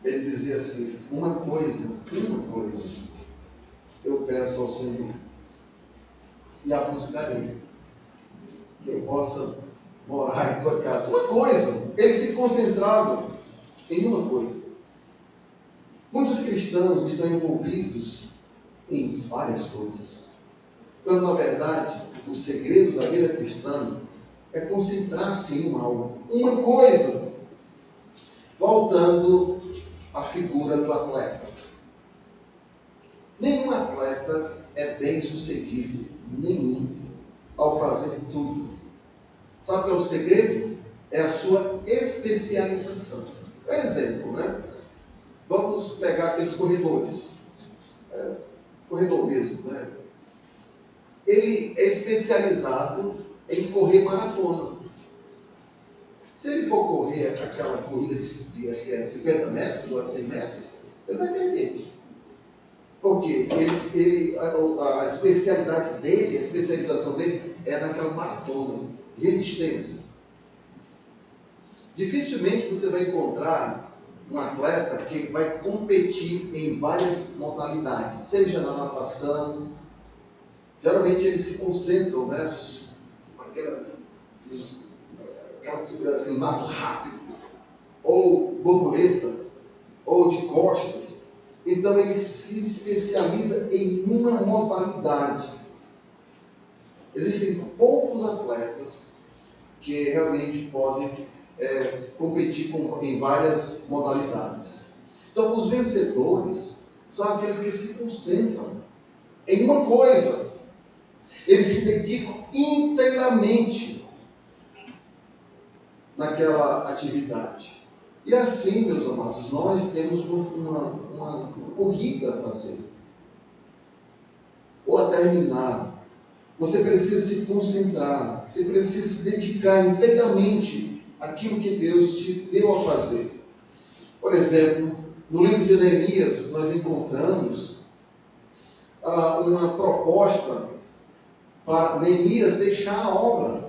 ele dizia assim: uma coisa, eu peço ao Senhor, e a buscarei, que eu possa morar em tua casa. Uma coisa. Ele se concentrava em uma coisa. Muitos cristãos estão envolvidos em várias coisas, quando na verdade o segredo da vida cristã é concentrar-se em um alvo, uma coisa. Voltando à figura do atleta. Nenhum atleta é bem sucedido, ao fazer tudo. Sabe qual é o segredo? É a sua especialização. Por exemplo, né? Vamos pegar aqueles corredores. Corredor mesmo, né? Ele é especializado em correr maratona. Se ele for correr aquela corrida de acho que é 50 metros ou a 100 metros, ele vai perder. Porque a especialidade dele, a especialização dele é naquela maratona, resistência. Dificilmente você vai encontrar um atleta que vai competir em várias modalidades, seja na natação. Geralmente eles se concentram, né, aquele nado rápido, ou borboleta, ou de costas. Então ele se especializa em uma modalidade. Existem poucos atletas que realmente podem competir em várias modalidades. Então os vencedores são aqueles que se concentram em uma coisa. Eles se dedicam inteiramente naquela atividade. E assim, meus amados, nós temos uma corrida a fazer, ou a terminar. Você precisa se concentrar, você precisa se dedicar inteiramente àquilo que Deus te deu a fazer. Por exemplo, no livro de Neemias, nós encontramos uma proposta para Neemias deixar a obra.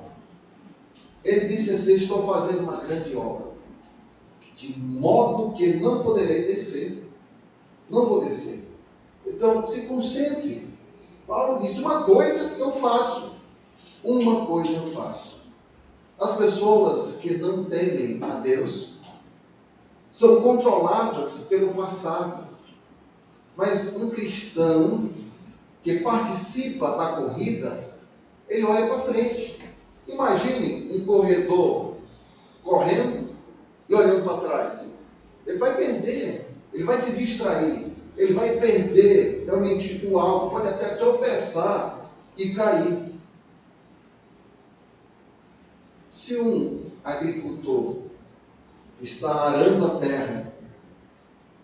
Ele disse assim: estou fazendo uma grande obra, de modo que não poderei descer. Não vou descer. Então, se concentre. Paulo disse: uma coisa eu faço. Uma coisa eu faço. As pessoas que não temem a Deus são controladas pelo passado. Mas um cristão que participa da corrida, ele olha para frente. Imagine um corredor correndo e olhando para trás. Ele vai perder, ele vai se distrair, ele vai perder realmente o alvo, pode até tropeçar e cair. Se um agricultor está arando a terra,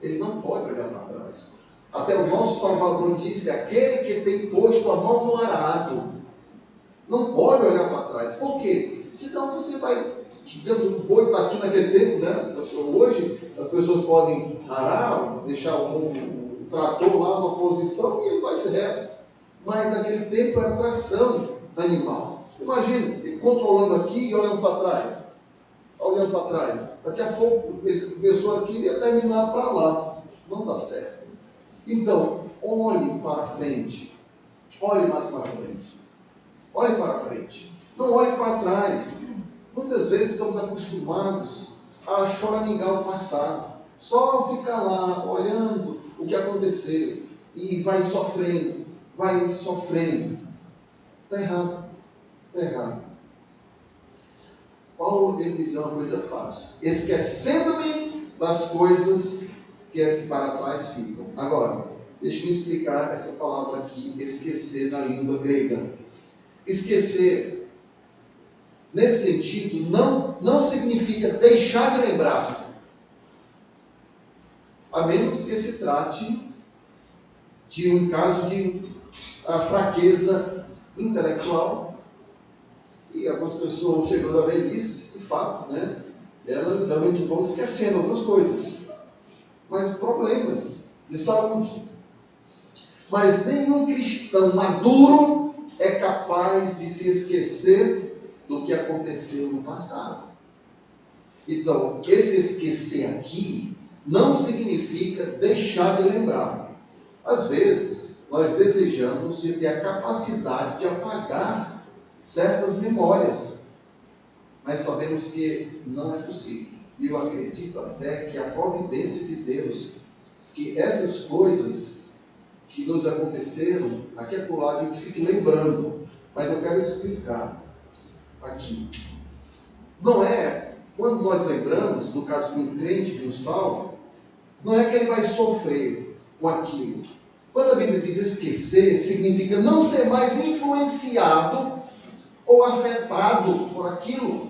ele não pode olhar para trás. Até o nosso Salvador disse: aquele que tem posto a mão no arado não pode olhar para trás. Por quê? Senão você vai, digamos, o boi está aqui naquele tempo, né? Hoje as pessoas podem arar, deixar o trator lá numa posição e ele vai ser reto. Mas naquele tempo era tração animal. Imagina, ele controlando aqui e olhando para trás. Olhando para trás. Daqui a pouco ele começou aqui e ia terminar para lá. Não dá certo. Então, olhe para frente. Olhe mais para frente. Olhe para frente. Não olhe para trás. Muitas vezes estamos acostumados a choramingar o passado. Só ficar lá olhando o que aconteceu e vai sofrendo. Vai sofrendo. Está errado. Está errado. Paulo, ele diz uma coisa fácil: esquecendo-me das coisas que para trás ficam. Agora, deixa eu explicar essa palavra aqui, esquecer, na língua grega. Esquecer, nesse sentido, não significa deixar de lembrar, a menos que se trate de um caso de fraqueza intelectual. E algumas pessoas chegando à velhice, de fato, né, elas realmente vão esquecendo algumas coisas, mas problemas de saúde. Mas nenhum cristão maduro é capaz de se esquecer do que aconteceu no passado. Então, esse esquecer aqui não significa deixar de lembrar. Às vezes, nós desejamos de ter a capacidade de apagar certas memórias, mas sabemos que não é possível. E eu acredito até que a providência de Deus, que essas coisas que nos aconteceram, aqui é por lá, a gente fique lembrando, mas eu quero explicar aqui. Não é, quando nós lembramos, no caso de um crente, de um salvo, não é que ele vai sofrer com aquilo. Quando a Bíblia diz esquecer, significa não ser mais influenciado ou afetado por aquilo.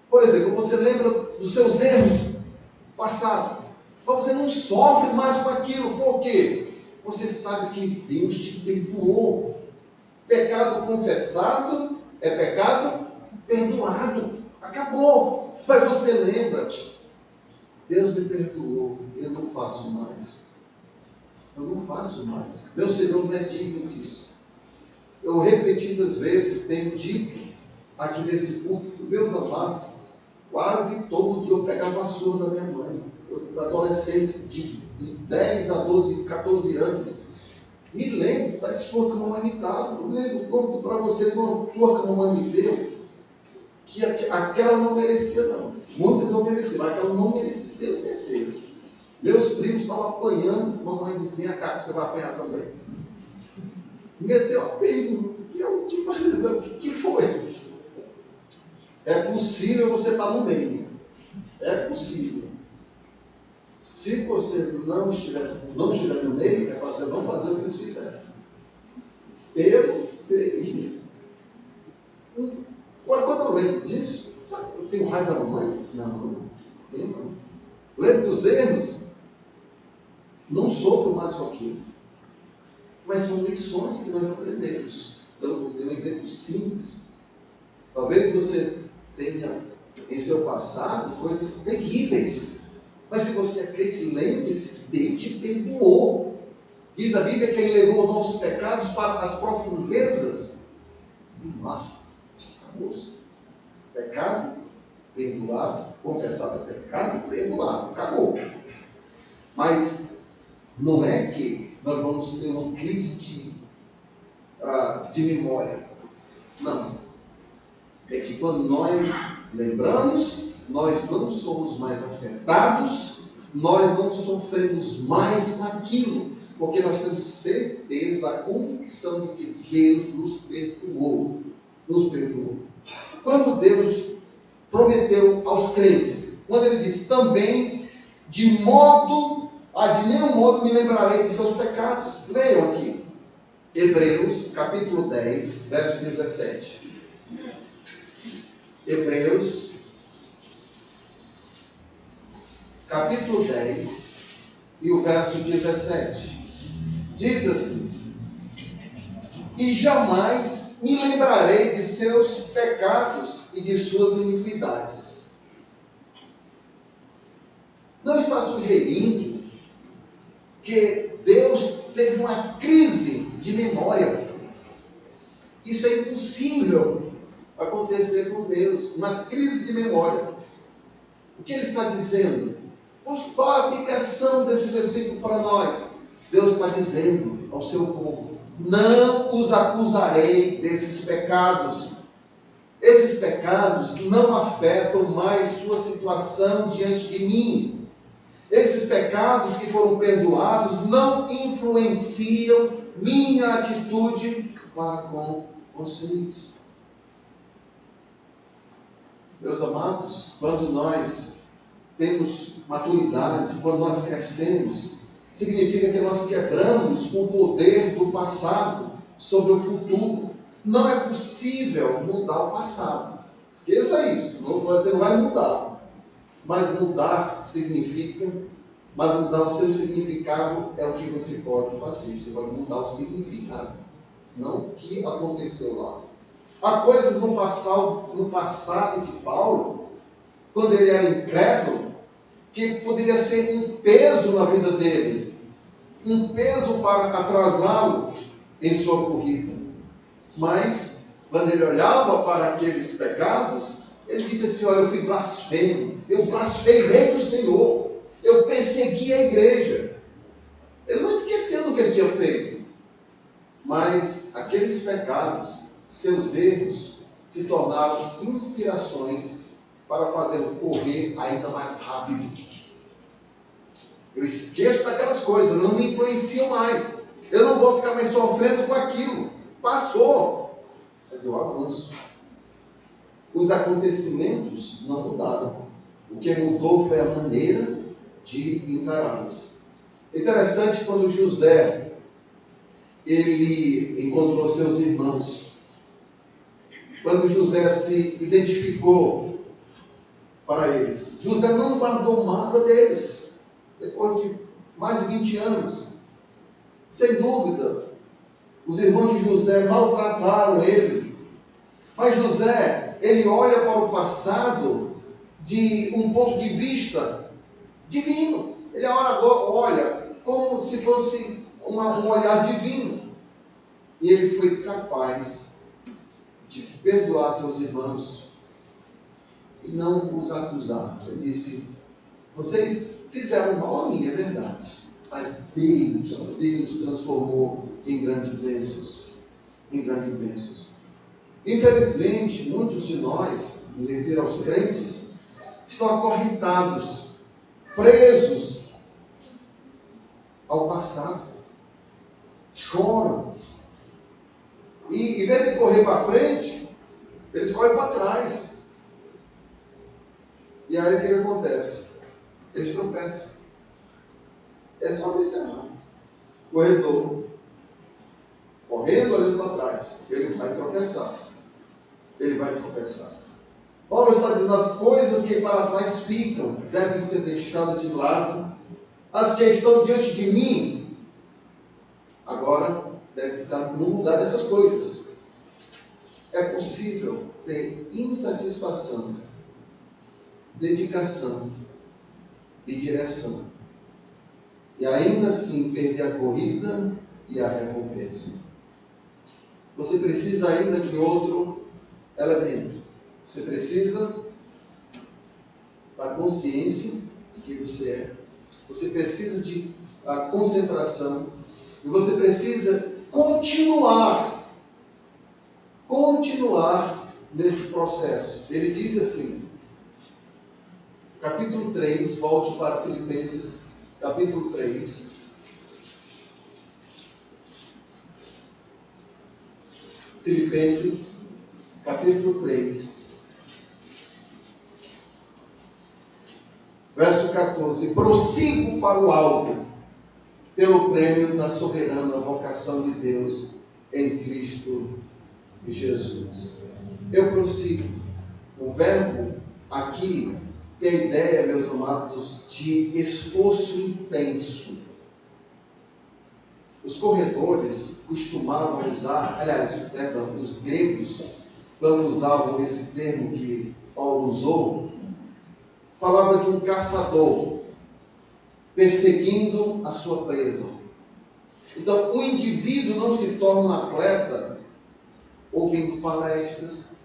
Por exemplo, você lembra dos seus erros passados, mas você não sofre mais com aquilo. Por quê? Você sabe que Deus te perdoou. Pecado confessado é pecado perdoado. Acabou. Mas você lembra: Deus me perdoou, eu não faço mais. Eu não faço mais. Meu Senhor não é digno disso. Eu repetidas vezes tenho dito aqui nesse púlpito, meus amados, quase todo dia eu pegava a vassoura da minha mãe. Eu, adolescente de 10 a 12, 14 anos, me lembro da surra que a mamãe me dava. Eu lembro, conto para vocês uma surra que a mamãe me deu, que aquela não merecia não. Muitas eu merecia, mas aquela não merecia, tenho certeza. Meus primos estavam apanhando, a mamãe disse: vem cá, você vai apanhar também. Meteu a perna, e eu tipo assim, o que foi? É possível você estar no meio. É possível. Se você não estiver no meio, é para você não fazer o que eles fizeram. Eu teria. Agora, quando eu lembro disso, sabe, eu tenho raiva da mamãe? Não tenho não. Lembro dos erros? Não sofro mais com aquilo. Mas são lições que nós aprendemos. Então, vou ter um exemplo simples. Talvez você tenha em seu passado coisas terríveis. Mas se você é crente, lembre-se que Deus te perdoou. Diz a Bíblia que Ele levou nossos pecados para as profundezas do mar. Acabou-se. Pecado perdoado, confessado é pecado perdoado. Acabou. Mas não é que nós vamos ter uma crise de memória. Não. É que quando nós lembramos, nós não somos mais afetados, nós não sofremos mais com aquilo, porque nós temos certeza, a convicção de que Deus nos perdoou. Nos perdoou. Quando Deus prometeu aos crentes, quando Ele diz também, de nenhum modo me lembrarei de seus pecados. Leiam aqui, Hebreus capítulo 10, verso 17. Hebreus capítulo 10 e o verso 17. Diz assim: e jamais me lembrarei de seus pecados e de suas iniquidades. Não está sugerindo que Deus teve uma crise de memória. Isso é impossível acontecer com Deus, uma crise de memória. O que ele está dizendo? Qual a aplicação desse versículo para nós? Deus está dizendo ao seu povo: não os acusarei desses pecados. Esses pecados não afetam mais sua situação diante de mim. Esses pecados que foram perdoados não influenciam minha atitude para com vocês. Meus amados, quando nós temos maturidade, quando nós crescemos, significa que nós quebramos o poder do passado sobre o futuro. Não é possível mudar o passado. Esqueça isso. Você não vai mudar. Mas mudar o seu significado é o que você pode fazer. Você pode mudar o significado, não o que aconteceu lá. Há coisas no passado de Paulo, quando ele era incrédulo, que poderia ser um peso na vida dele, um peso para atrasá-lo em sua corrida. Mas, quando ele olhava para aqueles pecados, ele disse assim: olha, eu fui blasfemo, eu blasfemei do Senhor, eu persegui a igreja. Ele não esqueceu do que ele tinha feito, mas aqueles pecados, seus erros, se tornaram inspirações para fazê-lo correr ainda mais rápido. Eu esqueço daquelas coisas, não me influenciam mais, eu não vou ficar mais sofrendo com aquilo, passou, mas eu avanço. Os acontecimentos não mudaram. O que mudou foi a maneira de encará-los. Interessante, quando José ele encontrou seus irmãos, quando José se identificou para eles, José não guardou mágoa deles. Depois de mais de 20 anos, sem dúvida, os irmãos de José maltrataram ele. Mas José, ele olha para o passado de um ponto de vista divino. Ele olha como se fosse um olhar divino. E ele foi capaz de perdoar seus irmãos e não os acusar. Ele disse: vocês fizeram mal a mim, é verdade, mas Deus transformou em grandes bênçãos. Em grandes bênçãos. Infelizmente, muitos de nós, me refiro aos crentes, estão acorrentados, presos ao passado, choram, e em vez de correr para frente, eles correm para trás. E aí o que acontece? Eles tropeçam. É só observar. Corredor, correndo ali para trás, ele vai tropeçar. Ele vai tropeçar. Paulo está dizendo: as coisas que para trás ficam devem ser deixadas de lado. As que estão diante de mim, agora devem ficar no lugar dessas coisas. É possível ter insatisfação, dedicação e direção, e ainda assim perder a corrida e a recompensa. Você precisa ainda de outro elemento. Você precisa da consciência de quem você é. Você precisa de concentração. E você precisa continuar nesse processo. Ele diz assim, capítulo 3, volte para Filipenses, capítulo 3. Filipenses, capítulo 3, verso 14. Prossigo para o alvo, pelo prêmio da soberana vocação de Deus em Cristo Jesus. Eu prossigo. O verbo aqui tem a ideia, meus amados, de esforço intenso. Os corredores costumavam usar, os gregos, quando usavam esse termo que Paulo usou, falava de um caçador perseguindo a sua presa. Então, o indivíduo não se torna um atleta ouvindo palestras,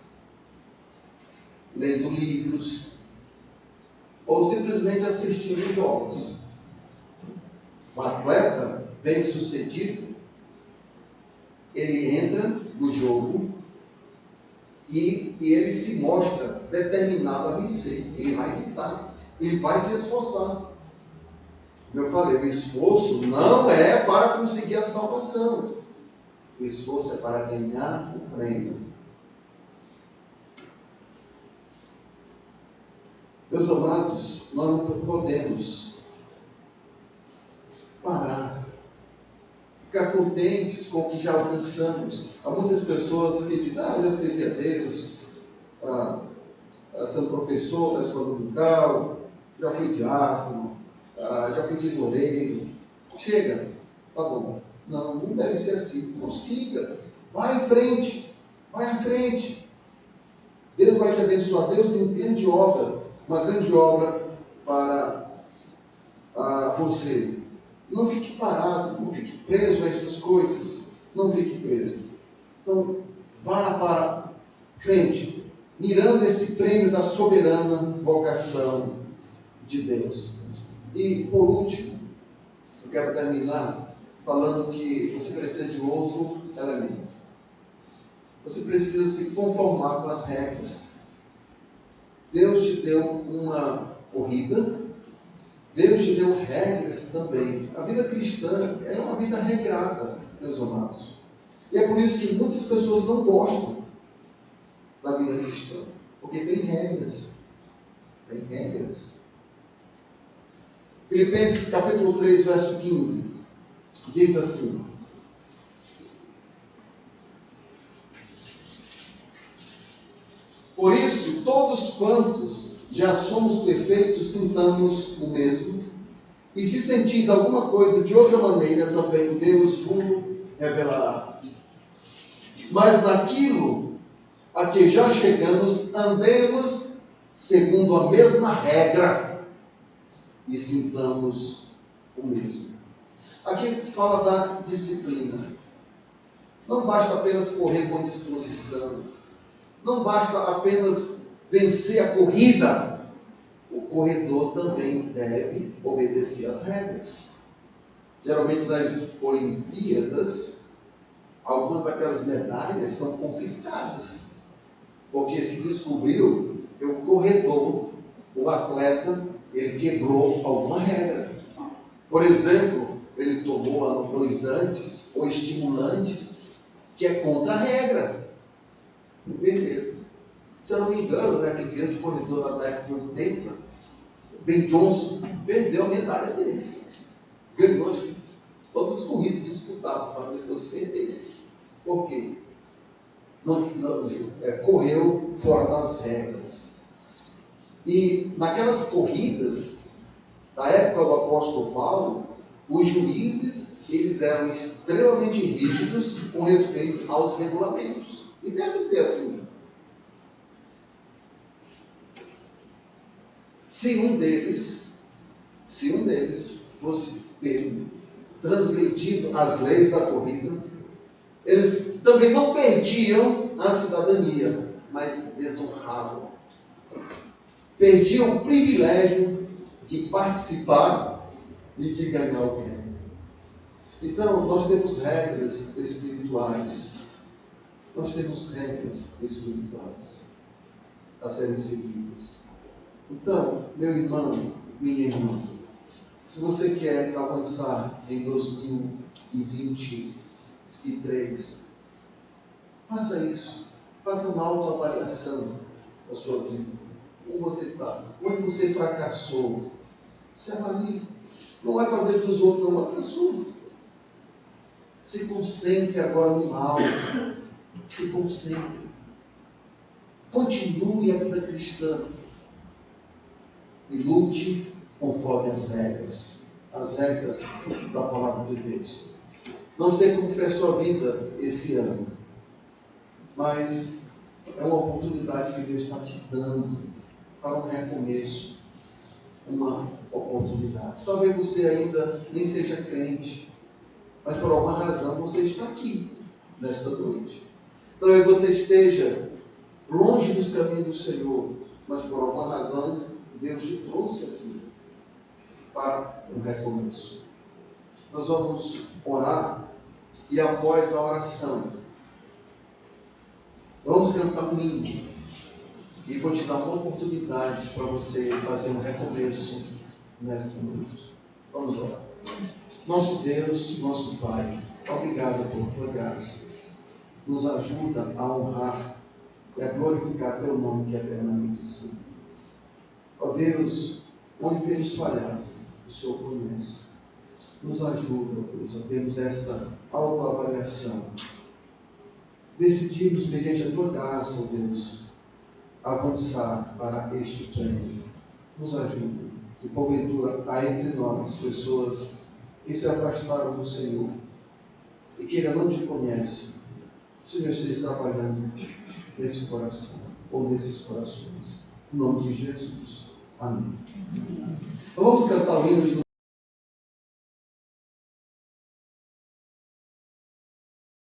lendo livros, ou simplesmente assistindo jogos. O atleta bem-sucedido, ele entra no jogo e ele se mostra determinado a vencer. Ele vai lutar, ele vai se esforçar. Como eu falei, o esforço não é para conseguir a salvação. O esforço é para ganhar o prêmio. Meus amados, nós não podemos parar, ficar contentes com o que já alcançamos. Há muitas pessoas que dizem, eu já servi a Deus, sendo professor da escola dominical, já fui diácono, já fui tesoureiro. Chega, tá bom. Não deve ser assim. Não siga, vai em frente, vai em frente. Deus vai te abençoar. Deus tem uma grande obra para você. Não fique parado, não fique preso a essas coisas. Não fique preso. Então, vá para frente, mirando esse prêmio da soberana vocação de Deus. E, por último, eu quero terminar falando que você precisa de outro elemento. Você precisa se conformar com as regras. Deus te deu uma corrida, Deus te deu regras também. A vida cristã é uma vida regrada, meus amados. E é por isso que muitas pessoas não gostam da vida cristã, porque tem regras. Tem regras. Filipenses capítulo 3, verso 15, diz assim: por isso, todos quantos já somos perfeitos, sintamos o mesmo, e se sentis alguma coisa de outra maneira, também Deus vos revelará. Mas naquilo a que já chegamos, andemos segundo a mesma regra, e sintamos o mesmo. Aqui fala da disciplina. Não basta apenas correr com disposição. Não basta apenas vencer a corrida. O corredor também deve obedecer às regras. Geralmente nas Olimpíadas, algumas daquelas medalhas são confiscadas. Porque se descobriu que o corredor, o atleta, ele quebrou alguma regra. Por exemplo, ele tomou anabolizantes ou estimulantes, que é contra a regra. Perderam. Se eu não me engano, aquele grande corredor da década de 80, Ben Johnson, perdeu a medalha dele. Ganhou todas as corridas disputadas, mas depois perdeu. Por quê? Correu fora das regras. E naquelas corridas, da época do apóstolo Paulo, os juízes, eles eram extremamente rígidos com respeito aos regulamentos. E deve ser assim. Se um deles fosse pego, transgredido as leis da corrida, eles também não perdiam a cidadania, mas desonravam. Perdiam o privilégio de participar e de ganhar o prêmio. Então, nós temos regras espirituais. Nós temos regras espirituais a serem seguidas. Então, meu irmão, minha irmã, se você quer avançar em 2023, faça isso. Faça uma autoavaliação da sua vida. Como você está? Onde você fracassou? Se avalie. Não é para ver dos outros, não, é para a sua. Se concentre agora no alto. Se concentre. Continue a vida cristã. e lute conforme as regras da palavra de Deus. Não sei como foi a sua vida esse ano, mas é uma oportunidade que Deus está te dando para um recomeço, uma oportunidade. Talvez você ainda nem seja crente, mas por alguma razão você está aqui nesta noite. Talvez você esteja longe dos caminhos do Senhor, mas por alguma razão Deus te trouxe aqui para um recomeço. Nós vamos orar e após a oração vamos cantar um hino e vou te dar uma oportunidade para você fazer um recomeço nesta noite. Vamos orar. Nosso Deus, nosso Pai, obrigado por tua graça. Nos ajuda a honrar e a glorificar teu nome que é eternamente santo. Ó Deus, onde temos falhado, o Senhor conhece. Nos ajuda, ó Deus, a termos essa autoavaliação. Decidimos, mediante a tua graça, ó Deus, avançar para este prêmio. Nos ajuda. Se porventura há entre nós pessoas que se afastaram do Senhor e que ainda não te conhecem, o Senhor esteja trabalhando nesse coração ou nesses corações. Em nome de Jesus. Amém. Então vamos cantar o hino de